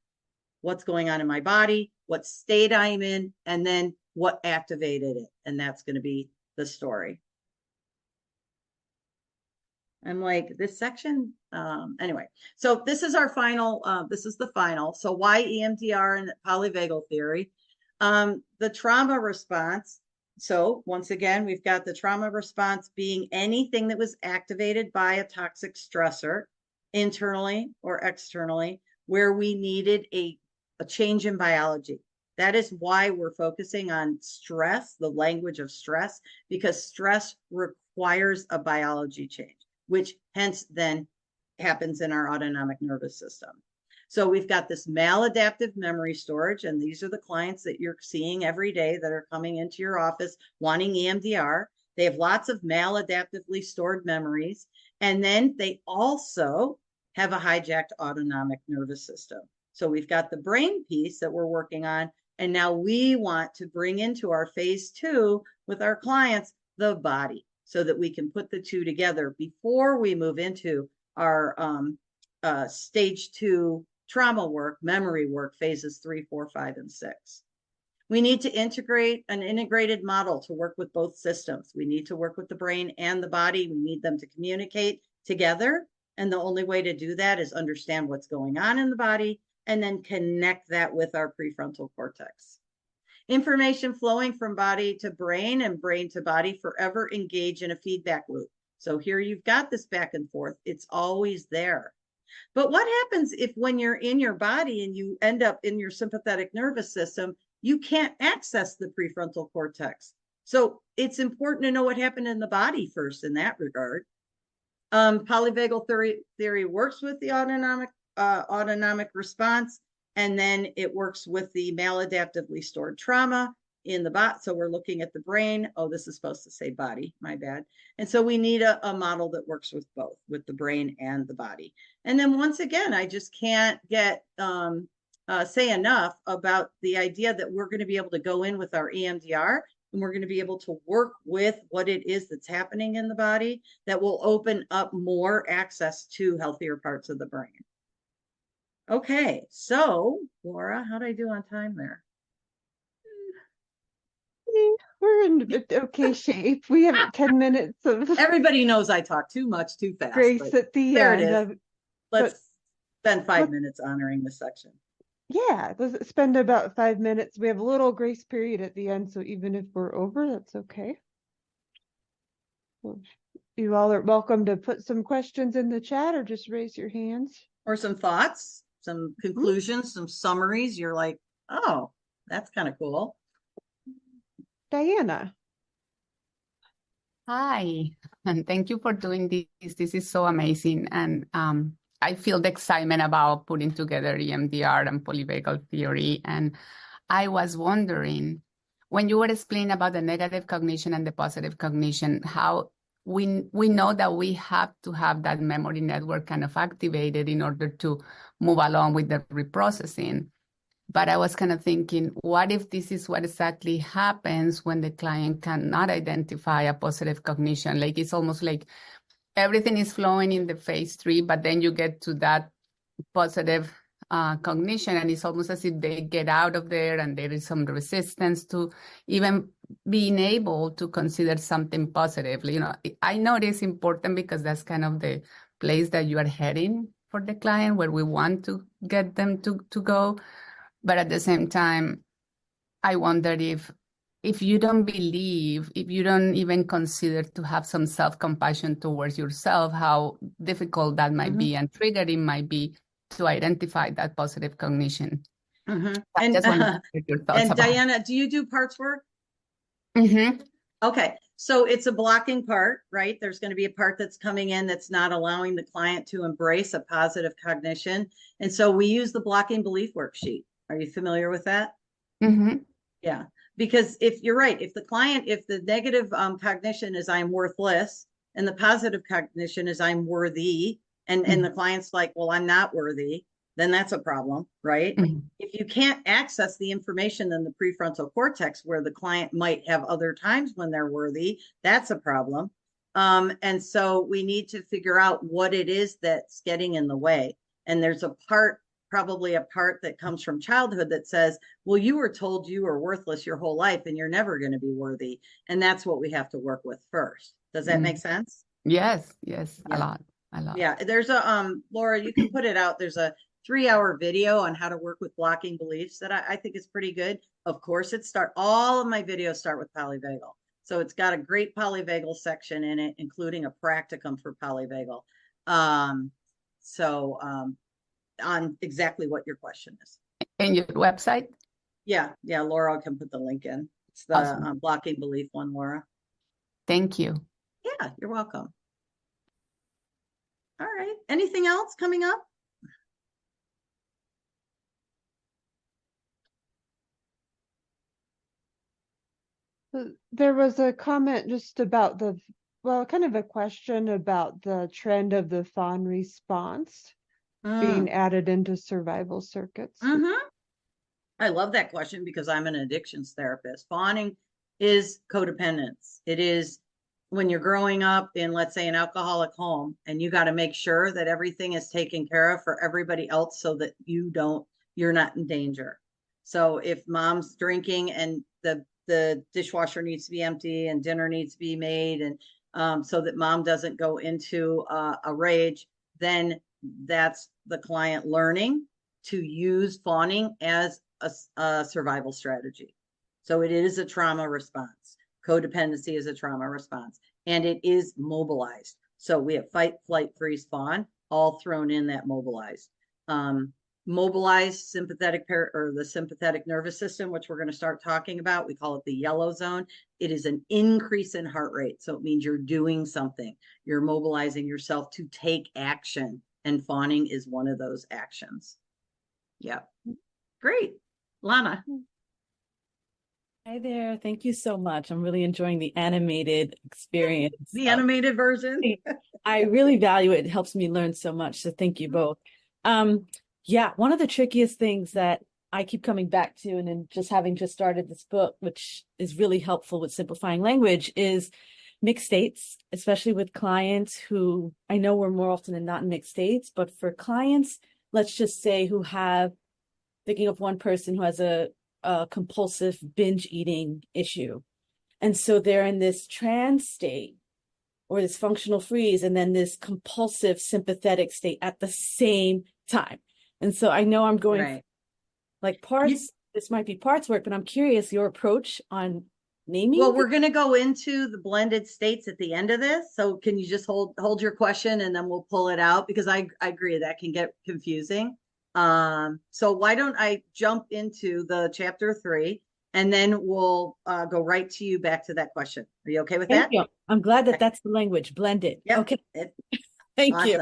what's going on in my body, what state I'm in, and then what activated it. And that's going to be the story. I'm like, this section, anyway, so this is our final, this is the final. So why EMDR and polyvagal theory? The trauma response. So once again, we've got the trauma response being anything that was activated by a toxic stressor, internally or externally, where we needed a change in biology. That is why we're focusing on stress, the language of stress, because stress requires a biology change, which hence then happens in our autonomic nervous system. So we've got this maladaptive memory storage, and these are the clients that you're seeing every day that are coming into your office wanting EMDR. They have lots of maladaptively stored memories, and then they also have a hijacked autonomic nervous system. So we've got the brain piece that we're working on, and now we want to bring into our phase 2 with our clients the body, so that we can put the two together before we move into our stage 2 trauma work, memory work, phases 3, 4, 5, and 6. We need to integrate an integrated model to work with both systems. We need to work with the brain and the body. We need them to communicate together. And the only way to do that is understand what's going on in the body and then connect that with our prefrontal cortex. Information flowing from body to brain and brain to body forever engage in a feedback loop. So here you've got this back and forth. It's always there. But what happens if when you're in your body and you end up in your sympathetic nervous system, you can't access the prefrontal cortex? So it's important to know what happened in the body first in that regard. Polyvagal theory works with the autonomic response, and then it works with the maladaptively stored trauma in the body. So we're looking at the brain. Oh, this is supposed to say body, my bad. And so we need a model that works with both, with the brain and the body. And then once again, I just can't get say enough about the idea that we're going to be able to go in with our EMDR and we're going to be able to work with what it is that's happening in the body that will open up more access to healthier parts of the brain. Okay, so Laura, how did I do on time there? We're in okay shape. We have 10 minutes of Everybody knows I talk too much, too fast. grace at the there end. it is. Let's spend 5 but- minutes honoring this section. Yeah, let's spend about 5 minutes. We have a little grace period at the end, so even if we're over, that's okay. Well, you all are welcome to put some questions in the chat or just raise your hands. Or some thoughts, some conclusions, some summaries. You're like, oh, that's kind of cool. Diana. Hi, and thank you for doing this. This is so amazing. And I feel the excitement about putting together EMDR and polyvagal theory. And I was wondering, when you were explaining about the negative cognition and the positive cognition, how we know that we have to have that memory network kind of activated in order to move along with the reprocessing. But I was kind of thinking, what if this is what exactly happens when the client cannot identify a positive cognition? Like it's almost like everything is flowing in the phase 3, but then you get to that positive cognition, and it's almost as if they get out of there and there is some resistance to even being able to consider something positive. You know, I know it is important because that's kind of the place that you are heading for the client, where we want to get them to go. But at the same time, I wonder if you don't believe, if you don't even consider to have some self-compassion towards yourself, how difficult that might be and triggering might be to identify that positive cognition. And, I just want to hear your thoughts and about Diana, do you do parts work? it. Okay, So it's a blocking part, right? There's going to be a part that's coming in that's not allowing the client to embrace a positive cognition. And so we use the blocking belief worksheet. Are you familiar with that? Mm-hmm. Yeah. Because if you're right, if the negative cognition is I'm worthless and the positive cognition is I'm worthy, and the client's like, well, I'm not worthy, then that's a problem, right? Mm-hmm. If you can't access the information in the prefrontal cortex where the client might have other times when they're worthy, that's a problem. And so we need to figure out what it is that's getting in the way. And there's probably a part that comes from childhood that says, well, you were told you were worthless your whole life and you're never going to be worthy. And that's what we have to work with first. Does that make sense? Yes, Yeah. a lot. Yeah, there's Laura, you can put it out. There's a 3-hour video on how to work with blocking beliefs that I think is pretty good. Of course, all of my videos start with polyvagal. So it's got a great polyvagal section in it, including a practicum for polyvagal. On exactly what your question is. And your website? Yeah, Laura can put the link in. It's the Awesome. blocking belief one, Laura. Thank you. Yeah, you're welcome. All right. Anything else coming up? There was a comment just about kind of a question about the trend of the fawn response being added into survival circuits. I love that question because I'm an addictions therapist. Fawning is codependence. It is when you're growing up in, let's say, an alcoholic home, and you got to make sure that everything is taken care of for everybody else so that you're not in danger. So if mom's drinking and the dishwasher needs to be empty and dinner needs to be made, and so that mom doesn't go into a rage, then that's the client learning to use fawning as a survival strategy. So it is a trauma response. Codependency is a trauma response, and it is mobilized. So we have fight, flight, freeze, fawn, all thrown in that mobilized. Mobilized the sympathetic nervous system, which we're going to start talking about. We call it the yellow zone. It is an increase in heart rate. So it means you're doing something. You're mobilizing yourself to take action. And fawning is one of those actions. Yeah. Great. Lana. Hi there. Thank you so much. I'm really enjoying the animated experience. The animated version. I really value it. It helps me learn so much. So thank you both. Yeah, one of the trickiest things that I keep coming back to, and then having just started this book, which is really helpful with simplifying language, is mixed states, especially with clients who I know we're more often than not in mixed states, but for clients, let's just say thinking of one person who has a compulsive binge eating issue. And so they're in this trance state or this functional freeze and then this compulsive sympathetic state at the same time. And so I know I'm going like parts, this might be parts work, but I'm curious your approach on naming. Well, we're going to go into the blended states at the end of this. So can you just hold your question and then we'll pull it out, because I agree that can get confusing. So why don't I jump into the chapter 3 and then we'll go right to you back to that question. Are you okay with that? Thank you. I'm glad that that's the language, blended. Yep. Okay. Thank you.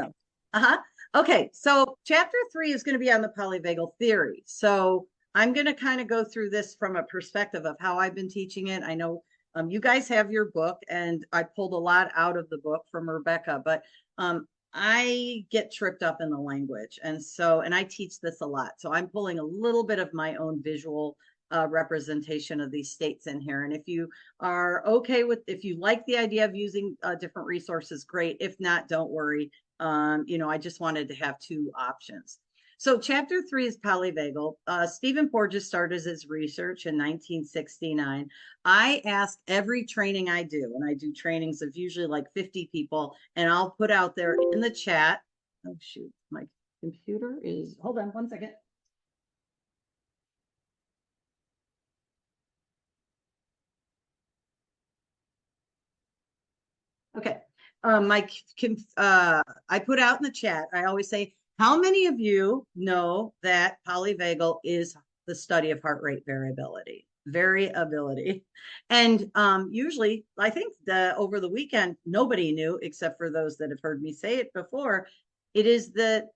Okay. So chapter 3 is going to be on the polyvagal theory. So I'm going to kind of go through this from a perspective of how I've been teaching it. I know you guys have your book, and I pulled a lot out of the book from Rebecca, but I get tripped up in the language. And I teach this a lot. So I'm pulling a little bit of my own visual representation of these states in here. And if you are if you like the idea of using different resources, great. If not, don't worry. I just wanted to have 2 options. So chapter 3 is polyvagal. Stephen Porges started his research in 1969. I ask every training I do, and I do trainings of usually like 50 people, and I'll put out there in the chat. Oh, shoot. My computer is, hold on 1 second. Okay. I put out in the chat, I always say, how many of you know that polyvagal is the study of heart rate variability? variability. And usually, I think over the weekend, nobody knew except for those that have heard me say it before. It is the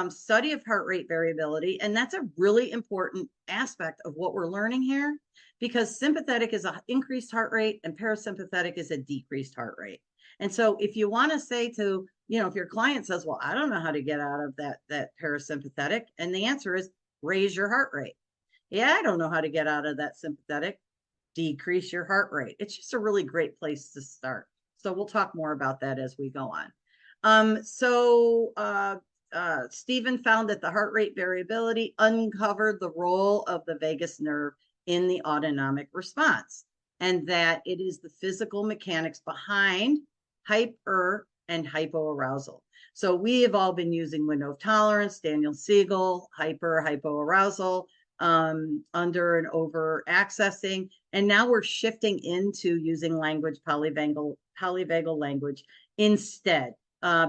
study of heart rate variability. And that's a really important aspect of what we're learning here, because sympathetic is an increased heart rate and parasympathetic is a decreased heart rate. And so if you want to say to, if your client says, well, I don't know how to get out of that parasympathetic, and the answer is raise your heart rate. Yeah, I don't know how to get out of that sympathetic, decrease your heart rate. It's just a really great place to start. So we'll talk more about that as we go on. Stephen found that the heart rate variability uncovered the role of the vagus nerve in the autonomic response, and that it is the physical mechanics behind hyper and hypoarousal. So we have all been using window of tolerance, Daniel Siegel, hypoarousal, under and over accessing. And now we're shifting into using language, polyvagal language instead,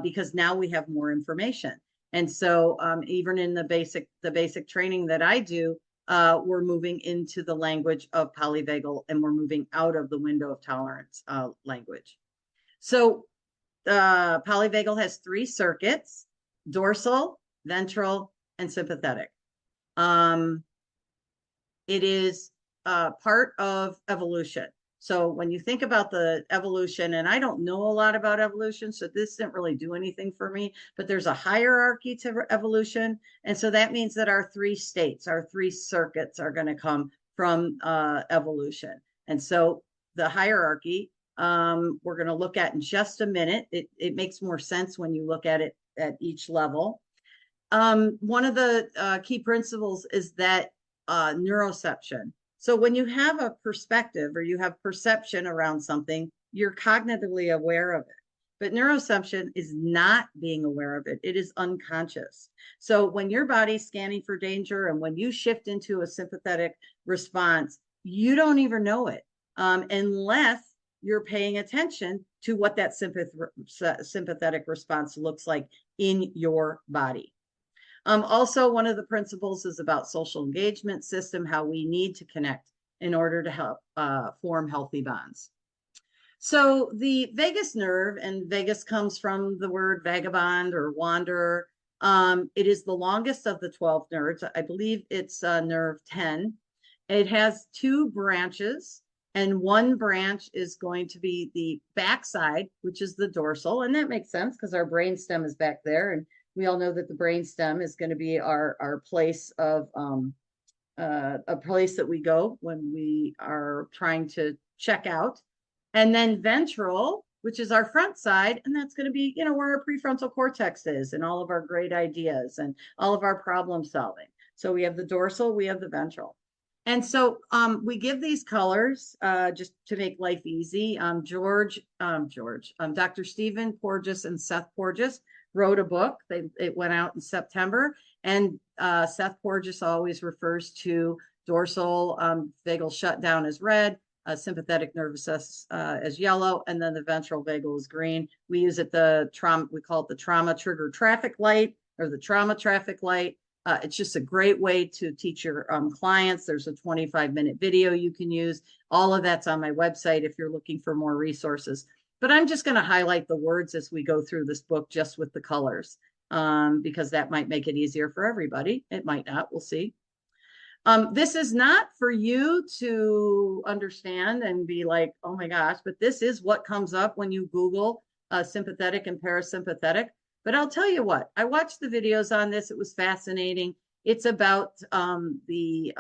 because now we have more information. And so even in the basic training that I do, we're moving into the language of polyvagal, and we're moving out of the window of tolerance language. So polyvagal has 3 circuits: dorsal, ventral, and sympathetic. It is part of evolution. So when you think about the evolution, and I don't know a lot about evolution, so this didn't really do anything for me, but there's a hierarchy to evolution. And so that means that our 3 states, our 3 circuits are going to come from evolution. And so the hierarchy, we're going to look at in just a minute. It makes more sense when you look at it at each level. One of the key principles is that neuroception. So when you have a perspective or you have perception around something, you're cognitively aware of it. But neuroception is not being aware of it. It is unconscious. So when your body's scanning for danger and when you shift into a sympathetic response, you don't even know it unless you're paying attention to what that sympathetic response looks like in your body. Also, one of the principles is about social engagement system, how we need to connect in order to help form healthy bonds. So the vagus nerve, and vagus comes from the word vagabond or wanderer. It is the longest of the 12 nerves. I believe it's nerve 10. It has 2 branches, and one branch is going to be the backside, which is the dorsal. And that makes sense because our brainstem is back there. And we all know that the brainstem is going to be our place of a place that we go when we are trying to check out. And then ventral, which is our front side, and that's going to be, where our prefrontal cortex is and all of our great ideas and all of our problem solving. So we have the dorsal, we have the ventral. And so we give these colors just to make life easy. Dr. Stephen Porges and Seth Porges wrote a book. It went out in September, and Seth Porges always refers to dorsal vagal shutdown as red, sympathetic nervous as yellow, and then the ventral vagal is green. We use it we call it the trauma trigger traffic light, or the trauma traffic light. It's just a great way to teach your clients. There's a 25-minute video you can use. All of that's on my website if you're looking for more resources. But I'm just going to highlight the words as we go through this book just with the colors, because that might make it easier for everybody. It might not. We'll see. This is not for you to understand and be like, oh my gosh, but this is what comes up when you Google sympathetic and parasympathetic. But I'll tell you what, I watched the videos on this. It was fascinating. It's about the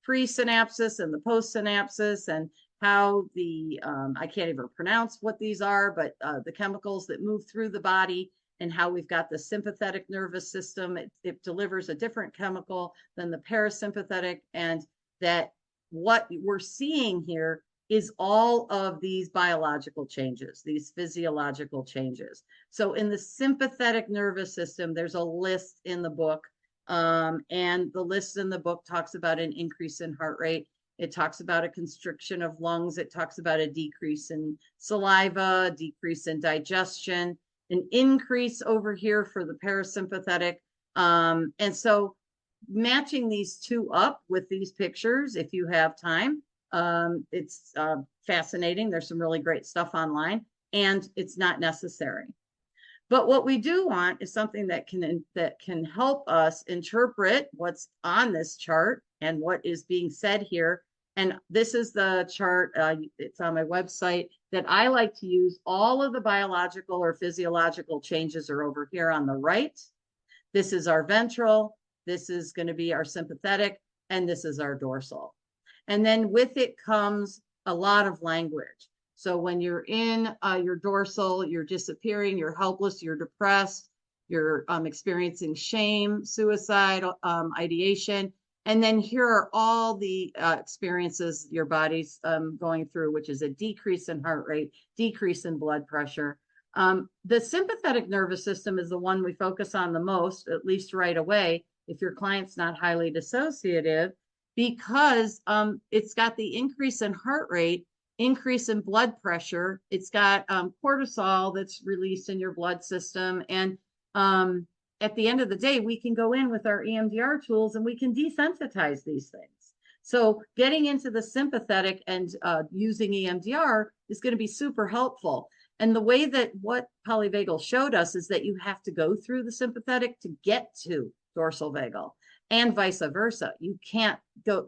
pre-synapsis and the post-synapsis, and how I can't even pronounce what these are, but the chemicals that move through the body, and how we've got the sympathetic nervous system. It delivers a different chemical than the parasympathetic, and that what we're seeing here is all of these biological changes, these physiological changes. So in the sympathetic nervous system, there's a list in the book, and the list in the book talks about an increase in heart rate. It talks about a constriction of lungs. It talks about a decrease in saliva, decrease in digestion, an increase over here for the parasympathetic. And so matching these two up with these pictures, if you have time, it's fascinating. There's some really great stuff online, and it's not necessary. But what we do want is something that can help us interpret what's on this chart and what is being said here. And this is the chart, it's on my website, that I like to use. All of the biological or physiological changes are over here on the right. This is our ventral, this is going to be our sympathetic, and this is our dorsal. And then with it comes a lot of language. So when you're in your dorsal, you're disappearing, you're helpless, you're depressed, you're experiencing shame, suicide, ideation. And then here are all the experiences your body's going through, which is a decrease in heart rate, decrease in blood pressure. The sympathetic nervous system is the one we focus on the most, at least right away, if your client's not highly dissociative, because it's got the increase in heart rate, increase in blood pressure. It's got cortisol that's released in your blood system. And at the end of the day, we can go in with our EMDR tools and we can desensitize these things. So getting into the sympathetic and using EMDR is going to be super helpful. And the way that what Polyvagal showed us is that you have to go through the sympathetic to get to dorsal vagal, and vice versa. You can't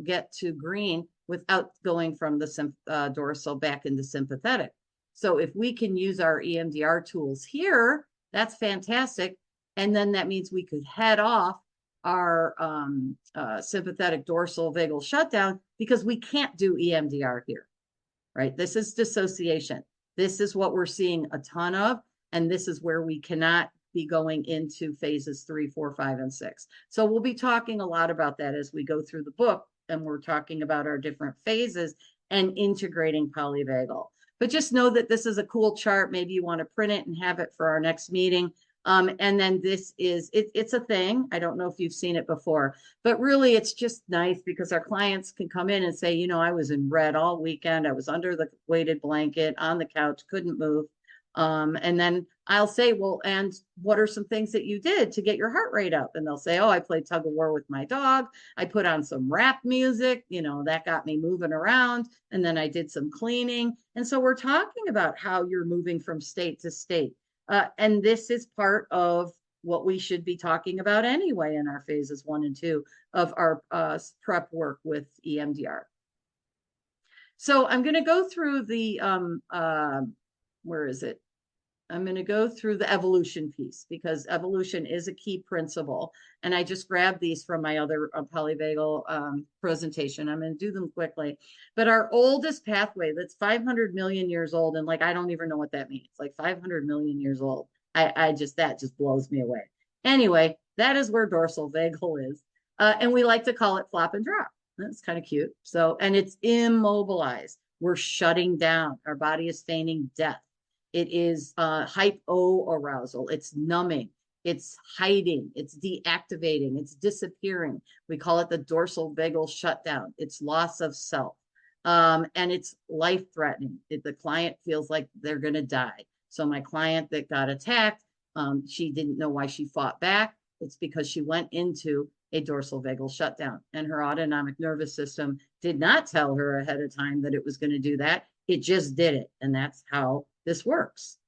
get to green without going from the dorsal back into sympathetic. So if we can use our EMDR tools here, that's fantastic. And then that means we could head off our sympathetic dorsal vagal shutdown, because we can't do EMDR here, right? This is dissociation. This is what we're seeing a ton of, and this is where we cannot be going into phases 3, 4, 5, and 6. So we'll be talking a lot about that as we go through the book, and we're talking about our different phases and integrating polyvagal. But just know that this is a cool chart. Maybe you want to print it and have it for our next meeting. And then this is, it's a thing. I don't know if you've seen it before, but really it's just nice because our clients can come in and say, you know, I was in red all weekend. I was under the weighted blanket on the couch, couldn't move. And then I'll say, well, and what are some things that you did to get your heart rate up? And they'll say, oh, I played tug of war with my dog. I put on some rap music, you know, that got me moving around. And then I did some cleaning. And so we're talking about how you're moving from state to state. And this is part of what we should be talking about anyway in our phases 1 and 2 of our prep work with EMDR. So I'm going to go through the, where is it? I'm going to go through the evolution piece, because evolution is a key principle. And I just grabbed these from my other polyvagal presentation. I'm going to do them quickly. But our oldest pathway, that's 500 million years old. And like, I don't even know what that means. Like 500 million years old. That just blows me away. Anyway, that is where dorsal vagal is. And we like to call it flop and drop. That's kind of cute. So, and it's immobilized. We're shutting down. Our body is feigning death. It is hypoarousal. It's numbing. It's hiding. It's deactivating. It's disappearing. We call it the dorsal vagal shutdown. It's loss of self. And it's life-threatening. The client feels like they're going to die. So my client that got attacked, she didn't know why she fought back. It's because she went into a dorsal vagal shutdown, and her autonomic nervous system did not tell her ahead of time that it was going to do that. It just did it. And that's how this works.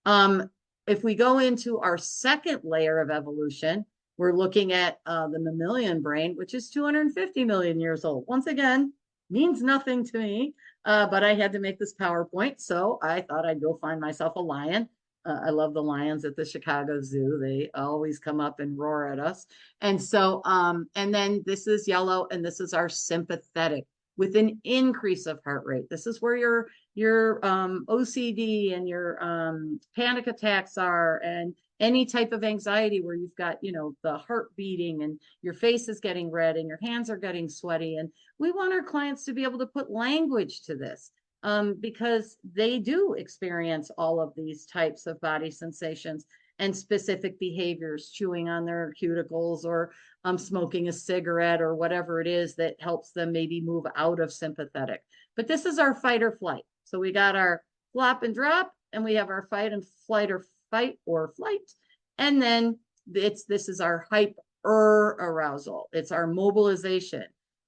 If we go into our second layer of evolution, we're looking at the mammalian brain, which is 250 million years old. Once again, means nothing to me, but I had to make this PowerPoint, so I thought I'd go find myself a lion. I love the lions at the Chicago Zoo. They always come up and roar at us. And so, and then this is yellow, and this is our sympathetic, with an increase of heart rate. This is where your OCD and your panic attacks are, and any type of anxiety where you've got, you know, the heart beating and your face is getting red and your hands are getting sweaty. And we want our clients to be able to put language to this, because they do experience all of these types of body sensations and specific behaviors, chewing on their cuticles or smoking a cigarette or whatever it is that helps them maybe move out of sympathetic. But this is our fight or flight. So we got our flop and drop, and we have our fight and flight or fight or flight. And then this is our arousal. It's our mobilization,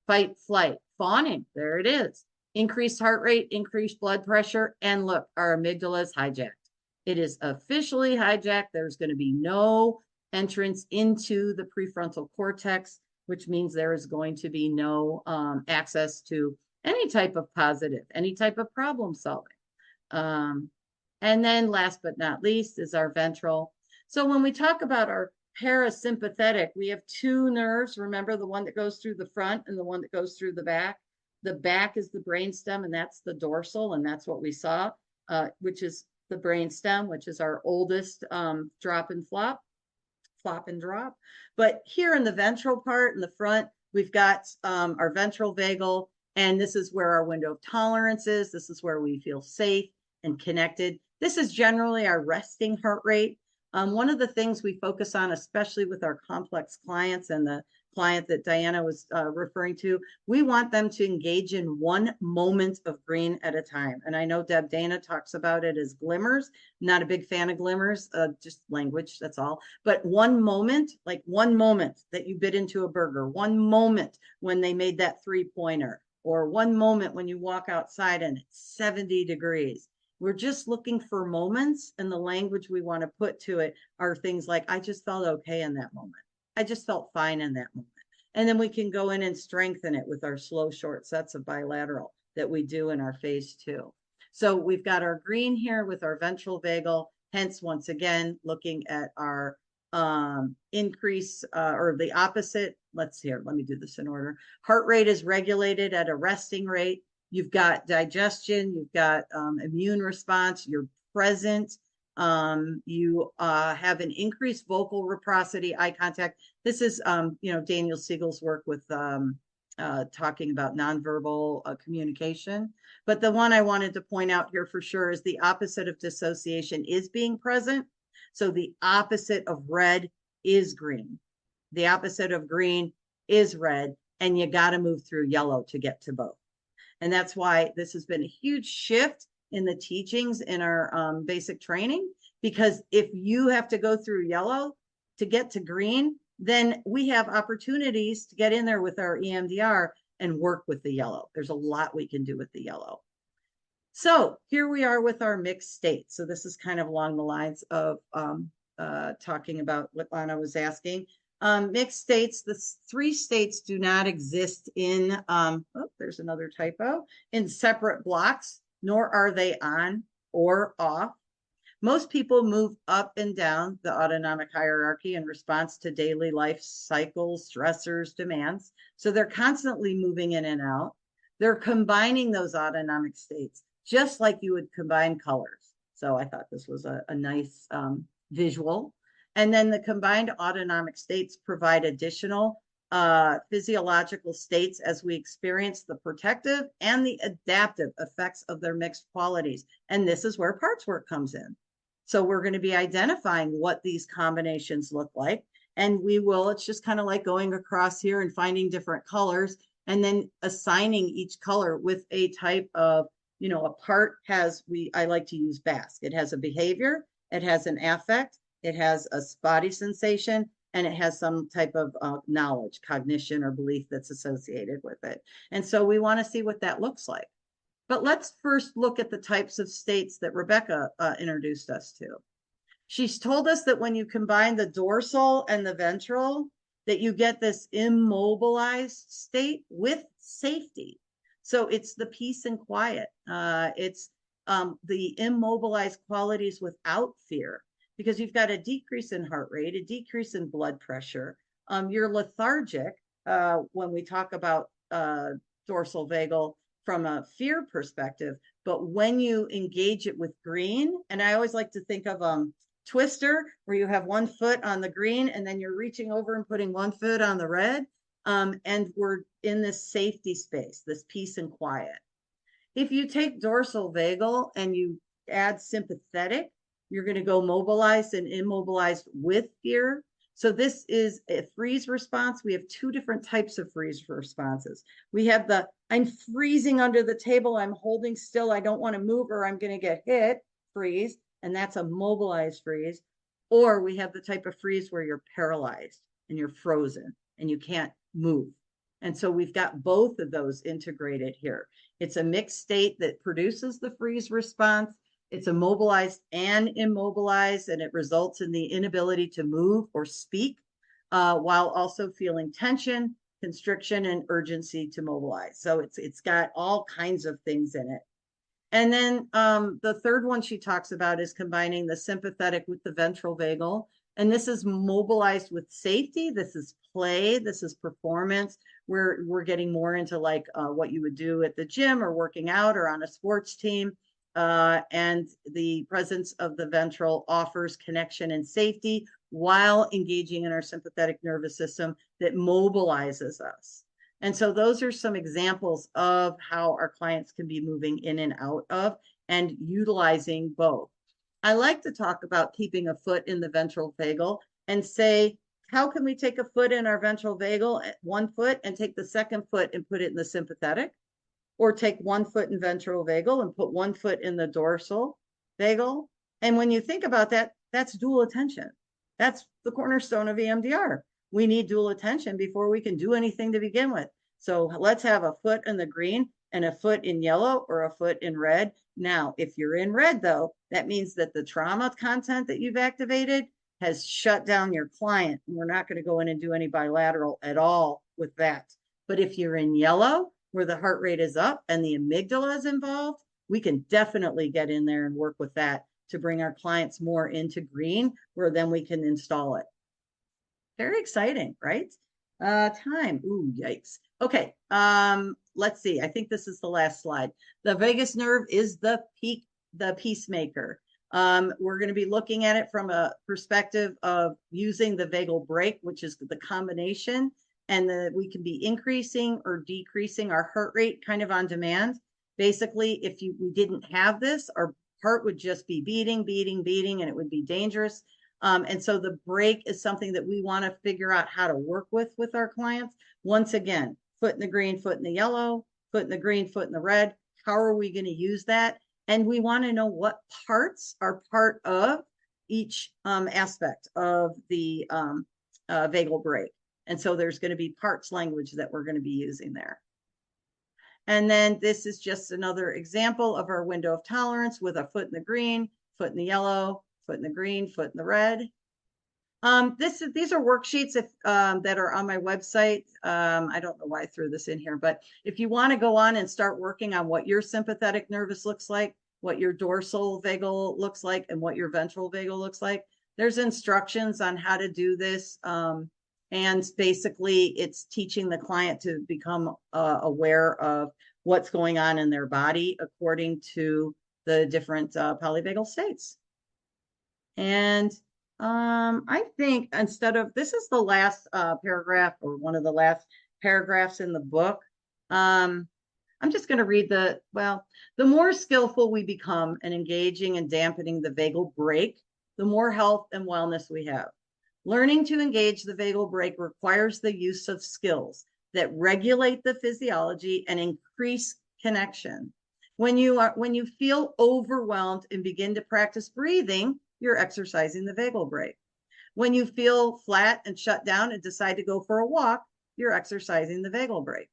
fight, flight, fawning. There it is. Increased heart rate, increased blood pressure. And look, our amygdala is hijacked. It is officially hijacked. There's going to be no entrance into the prefrontal cortex, which means there is going to be no access to any type of positive, any type of problem solving. And then last but not least is our ventral. So when we talk about our parasympathetic, we have two nerves. Remember, the one that goes through the front and the one that goes through the back. The back is the brainstem, and that's the dorsal, and that's what we saw, which is the brainstem, which is our oldest drop and flop and drop. But here in the ventral part in the front, we've got our ventral vagal, and this is where our window of tolerance is. This is where we feel safe and connected. This is generally our resting heart rate. One of the things we focus on, especially with our complex clients and the client that Diana was referring to, we want them to engage in one moment of green at a time. And I know Deb Dana talks about it as glimmers. Not a big fan of glimmers, just language, that's all. But one moment, like one moment that you bit into a burger, one moment when they made that 3-pointer, or one moment when you walk outside and it's 70 degrees. We're just looking for moments, and the language we want to put to it are things like, I just felt okay in that moment. I just felt fine in that moment. And then we can go in and strengthen it with our slow, short sets of bilateral that we do in our phase 2. So we've got our green here with our ventral vagal, hence once again, looking at our increase or the opposite. Let's see here, let me do this in order. Heart rate is regulated at a resting rate. You've got digestion, you've got immune response, you're present, you have an increased vocal reciprocity, eye contact. This is, Daniel Siegel's work with talking about nonverbal communication. But the one I wanted to point out here for sure is the opposite of dissociation is being present. So the opposite of red is green. The opposite of green is red, and you got to move through yellow to get to both. And that's why this has been a huge shift in the teachings in our basic training, because if you have to go through yellow to get to green, then we have opportunities to get in there with our EMDR and work with the yellow. There's a lot we can do with the yellow. So here we are with our mixed states. So this is kind of along the lines of talking about what Lana was asking. Mixed states, the 3 states do not exist in, there's another typo, in separate blocks, nor are they on or off. Most people move up and down the autonomic hierarchy in response to daily life cycles, stressors, demands. So they're constantly moving in and out. They're combining those autonomic states, just like you would combine colors. So I thought this was a nice visual. And then the combined autonomic states provide additional physiological states as we experience the protective and the adaptive effects of their mixed qualities. And this is where parts work comes in. So we're going to be identifying what these combinations look like. And we will, it's just kind of like going across here and finding different colors and then assigning each color with a type of, a part has, I like to use BASC. It has a behavior, it has an affect, it has a body sensation, and it has some type of knowledge, cognition, or belief that's associated with it. And so we want to see what that looks like. But let's first look at the types of states that Rebecca introduced us to. She's told us that when you combine the dorsal and the ventral, that you get this immobilized state with safety. So it's the peace and quiet. It's the immobilized qualities without fear, because you've got a decrease in heart rate, a decrease in blood pressure. You're lethargic when we talk about dorsal vagal from a fear perspective. But when you engage it with green, and I always like to think of Twister, where you have one foot on the green and then you're reaching over and putting one foot on the red. And we're in this safety space, this peace and quiet. If you take dorsal vagal and you add sympathetic, you're going to go mobilized and immobilized with fear. So this is a freeze response. We have 2 different types of freeze responses. We have the, I'm freezing under the table, I'm holding still, I don't want to move or I'm going to get hit, freeze, and that's a mobilized freeze. Or we have the type of freeze where you're paralyzed and you're frozen and you can't move. And so we've got both of those integrated here. It's a mixed state that produces the freeze response. It's immobilized and immobilized, and it results in the inability to move or speak, while also feeling tension, constriction, and urgency to mobilize. So it's got all kinds of things in it. And then the third one she talks about is combining the sympathetic with the ventral vagal. And this is mobilized with safety. This is play. This is performance. We're getting more into like what you would do at the gym or working out or on a sports team. And the presence of the ventral offers connection and safety while engaging in our sympathetic nervous system that mobilizes us. And so those are some examples of how our clients can be moving in and out of and utilizing both. I like to talk about keeping a foot in the ventral vagal and say, how can we take a foot in our ventral vagal, one foot, and take the second foot and put it in the sympathetic? Or take one foot in ventral vagal and put one foot in the dorsal vagal. And when you think about that, that's dual attention. That's the cornerstone of EMDR. We need dual attention before we can do anything to begin with. So let's have a foot in the green and a foot in yellow or a foot in red. Now, if you're in red, though, that means that the trauma content that you've activated has shut down your client. And we're not going to go in and do any bilateral at all with that. But if you're in yellow, where the heart rate is up and the amygdala is involved, we can definitely get in there and work with that to bring our clients more into green, where then we can install it. Very exciting, right? Time. Ooh, yikes. Okay. Let's see. I think this is the last slide. The vagus nerve is the peacemaker. We're going to be looking at it from a perspective of using the vagal brake, which is the combination, and we can be increasing or decreasing our heart rate kind of on demand. Basically, if we didn't have this, our heart would just be beating, and it would be dangerous. And so the brake is something that we want to figure out how to work with our clients. Once again, foot in the green, foot in the yellow, foot in the green, foot in the red. How are we going to use that? And we want to know what parts are part of each aspect of the vagal brake. And so there's going to be parts language that we're going to be using there. And then this is just another example of our window of tolerance with a foot in the green, foot in the yellow, foot in the green, foot in the red. These are worksheets that are on my website. I don't know why I threw this in here, but if you want to go on and start working on what your sympathetic nervous looks like, what your dorsal vagal looks like, and what your ventral vagal looks like, there's instructions on how to do this. And basically, it's teaching the client to become aware of what's going on in their body according to the different polyvagal states. And I think this is the last paragraph, or one of the last paragraphs in the book. I'm just going to read the more skillful we become in engaging and dampening the vagal brake, the more health and wellness we have. Learning to engage the vagal brake requires the use of skills that regulate the physiology and increase connection. When you feel overwhelmed and begin to practice breathing, you're exercising the vagal brake. When you feel flat and shut down and decide to go for a walk, you're exercising the vagal brake.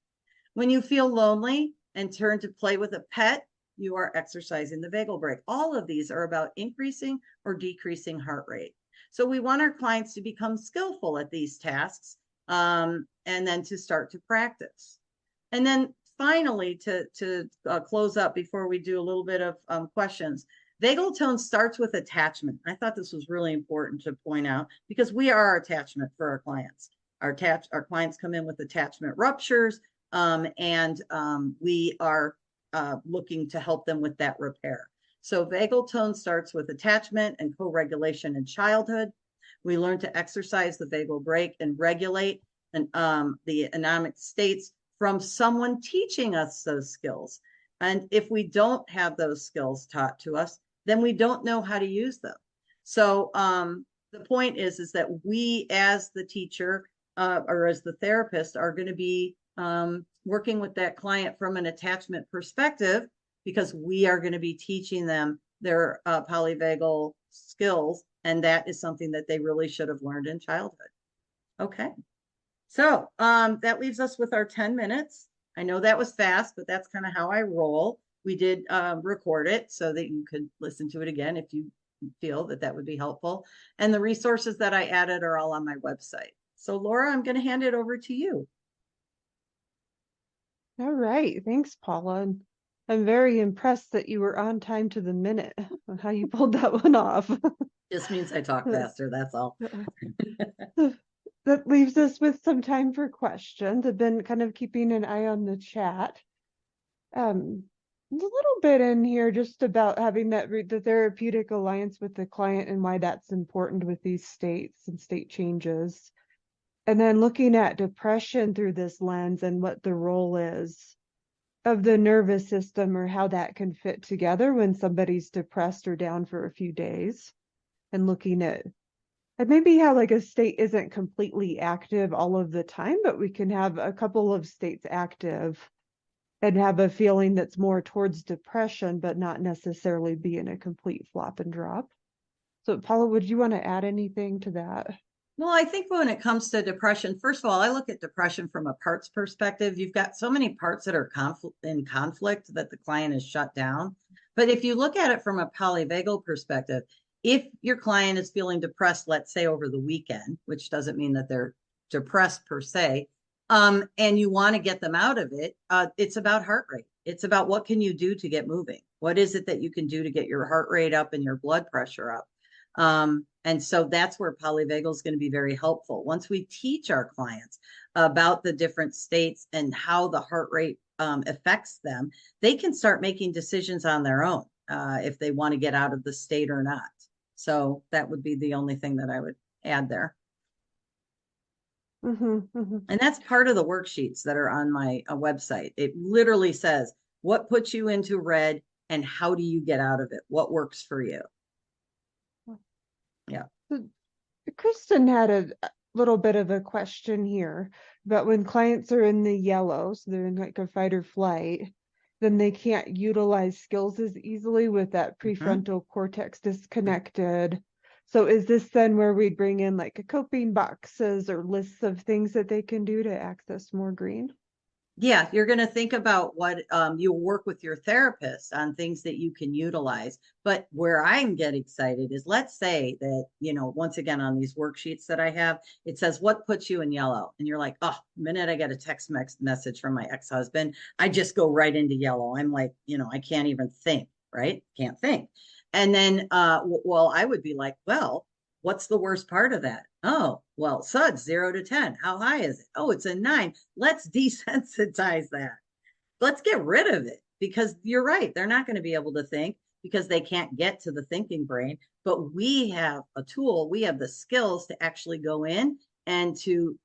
When you feel lonely and turn to play with a pet, you are exercising the vagal brake. All of these are about increasing or decreasing heart rate. So we want our clients to become skillful at these tasks, and then to start to practice. And then finally, to close up before we do a little bit of questions, vagal tone starts with attachment. I thought this was really important to point out because we are attachment for our clients. Our clients come in with attachment ruptures, and we are looking to help them with that repair. So vagal tone starts with attachment and co-regulation in childhood. We learn to exercise the vagal brake and regulate the anomic states from someone teaching us those skills. And if we don't have those skills taught to us, then we don't know how to use them. So the point is that we as the teacher or as the therapist are going to be working with that client from an attachment perspective, because we are going to be teaching them their polyvagal skills. And that is something that they really should have learned in childhood. Okay. So that leaves us with our 10 minutes. I know that was fast, but that's kind of how I roll. We did record it so that you could listen to it again if you feel that that would be helpful. And the resources that I added are all on my website. So Laura, I'm going to hand it over to you. All right. Thanks, Paula. And I'm very impressed that you were on time to the minute on how you pulled that one off. Just means I talk faster, that's all. That leaves us with some time for questions. I've been kind of keeping an eye on the chat. There's a little bit in here just about having the therapeutic alliance with the client and why that's important with these states and state changes. And then looking at depression through this lens and what the role is of the nervous system or how that can fit together when somebody's depressed or down for a few days. And looking at and maybe how like a state isn't completely active all of the time, but we can have a couple of states active and have a feeling that's more towards depression, but not necessarily being a complete flop and drop. So Paula, would you want to add anything to that? Well, I think when it comes to depression, first of all, I look at depression from a parts perspective. You've got so many parts that are in conflict that the client is shut down. But if you look at it from a polyvagal perspective, if your client is feeling depressed, let's say over the weekend, which doesn't mean that they're depressed per se, and you want to get them out of it, it's about heart rate. It's about what can you do to get moving? What is it that you can do to get your heart rate up and your blood pressure up? And so that's where polyvagal is going to be very helpful. Once we teach our clients about the different states and how the heart rate affects them, they can start making decisions on their own if they want to get out of the state or not. So that would be the only thing that I would add there. And that's part of the worksheets that are on my website. It literally says what puts you into red and how do you get out of it? What works for you? Yeah. Kristen had a little bit of a question here about when clients are in the yellow, so they're in like a fight or flight, then they can't utilize skills as easily with that prefrontal cortex disconnected. So is this then where we bring in like a coping boxes or lists of things that they can do to access more green? Yeah, you're going to think about what you'll work with your therapist on things that you can utilize. But where I get excited is let's say that, once again, on these worksheets that I have, it says what puts you in yellow. And you're like, oh, the minute I get a text message from my ex-husband, I just go right into yellow. I'm like, I can't even think, right? Can't think. And then, well, I would be like, well, what's the worst part of that? Oh, well, SUDS 0 to 10. How high is it? Oh, it's a 9. Let's desensitize that. Let's get rid of it because you're right. They're not going to be able to think because they can't get to the thinking brain. But we have a tool. We have the skills to actually go in and to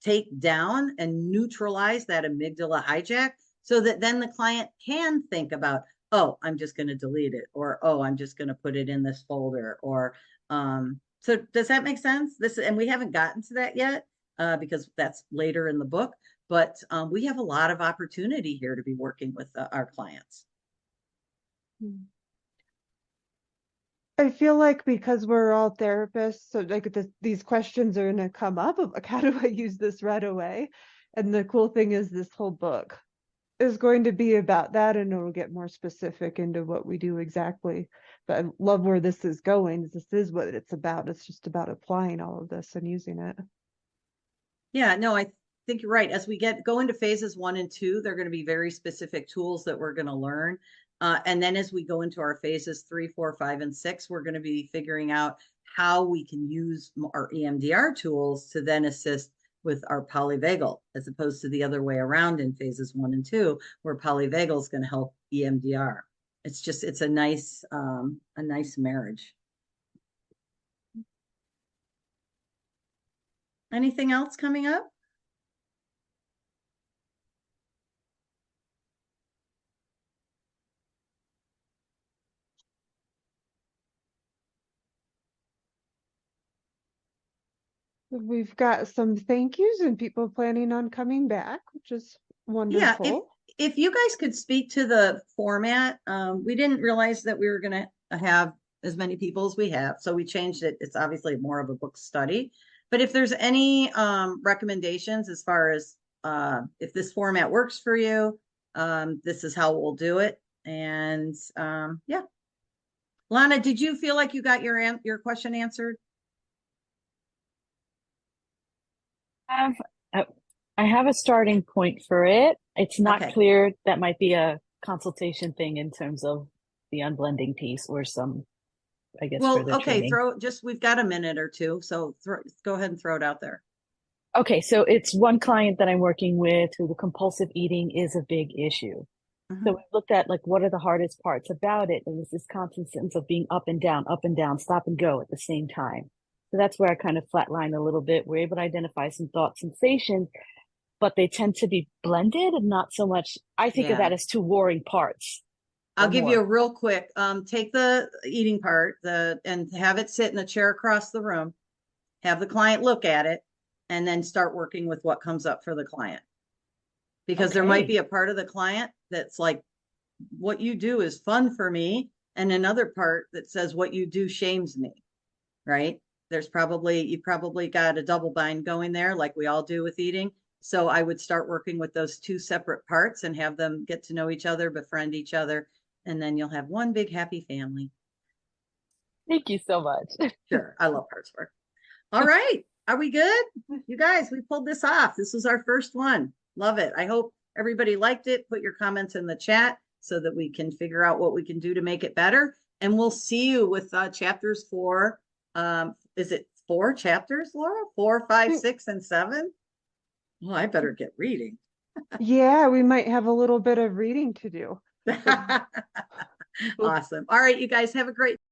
take down and neutralize that amygdala hijack so that then the client can think about, oh, I'm just going to delete it, or, oh, I'm just going to put it in this folder, or, so does that make sense? And we haven't gotten to that yet because that's later in the book, but we have a lot of opportunity here to be working with our clients. I feel like because we're all therapists, so like these questions are going to come up of like, how do I use this right away? And the cool thing is this whole book is going to be about that, and it'll get more specific into what we do exactly. But I love where this is going. This is what it's about. It's just about applying all of this and using it. Yeah, no, I think you're right. As we go into phases 1 and 2, they're going to be very specific tools that we're going to learn. And then as we go into our phases 3, 4, 5, and 6, we're going to be figuring out how we can use our EMDR tools to then assist with our polyvagal, as opposed to the other way around in phases 1 and 2, where polyvagal is going to help EMDR. It's a nice marriage. Anything else coming up? We've got some thank yous and people planning on coming back, which is wonderful. Yeah, if you guys could speak to the format, we didn't realize that we were going to have as many people as we have, so we changed it. It's obviously more of a book study, But if there's any recommendations as far as if this format works for you, this is how we'll do it. And yeah. Lana, did you feel like you got your question answered? I have a starting point for it. It's not Okay. clear. That might be a consultation thing in terms of the unblending piece or some, I guess, Well, further okay, training. we've got a minute or two, so go ahead and throw it out there. Okay, so it's one client that I'm working with who the compulsive eating is a big issue. Mhm. So we looked at like what are the hardest parts about it, and it's this constant sense of being up and down, stop and go at the same time. So that's where I kind of flatline a little bit. We're able to identify some thought sensations, but they tend to be blended and not so much. I think of Yeah. that as two warring parts. I'll or give more. you a real quick, take the eating part, and have it sit in a chair across the room, have the client look at it, and then start working with what comes up for the client. Because there might Okay. be a part of the client that's like, what you do is fun for me, and another part that says what you do shames me, right? You probably got a double bind going there, like we all do with eating. So I would start working with those two separate parts and have them get to know each other, befriend each other, and then you'll have one big happy family. Thank you so much. Sure. I love parts work. All right. Are we good? You guys, we pulled this off. This was our first one. Love it. I hope everybody liked it. Put your comments in the chat so that we can figure out what we can do to make it better. And we'll see you with chapters 4. Is it 4 chapters, Laura? 4, 5, 6, and 7? Well, I better get reading. Yeah, we might have a little bit of reading to do. Awesome. All right, you guys have a great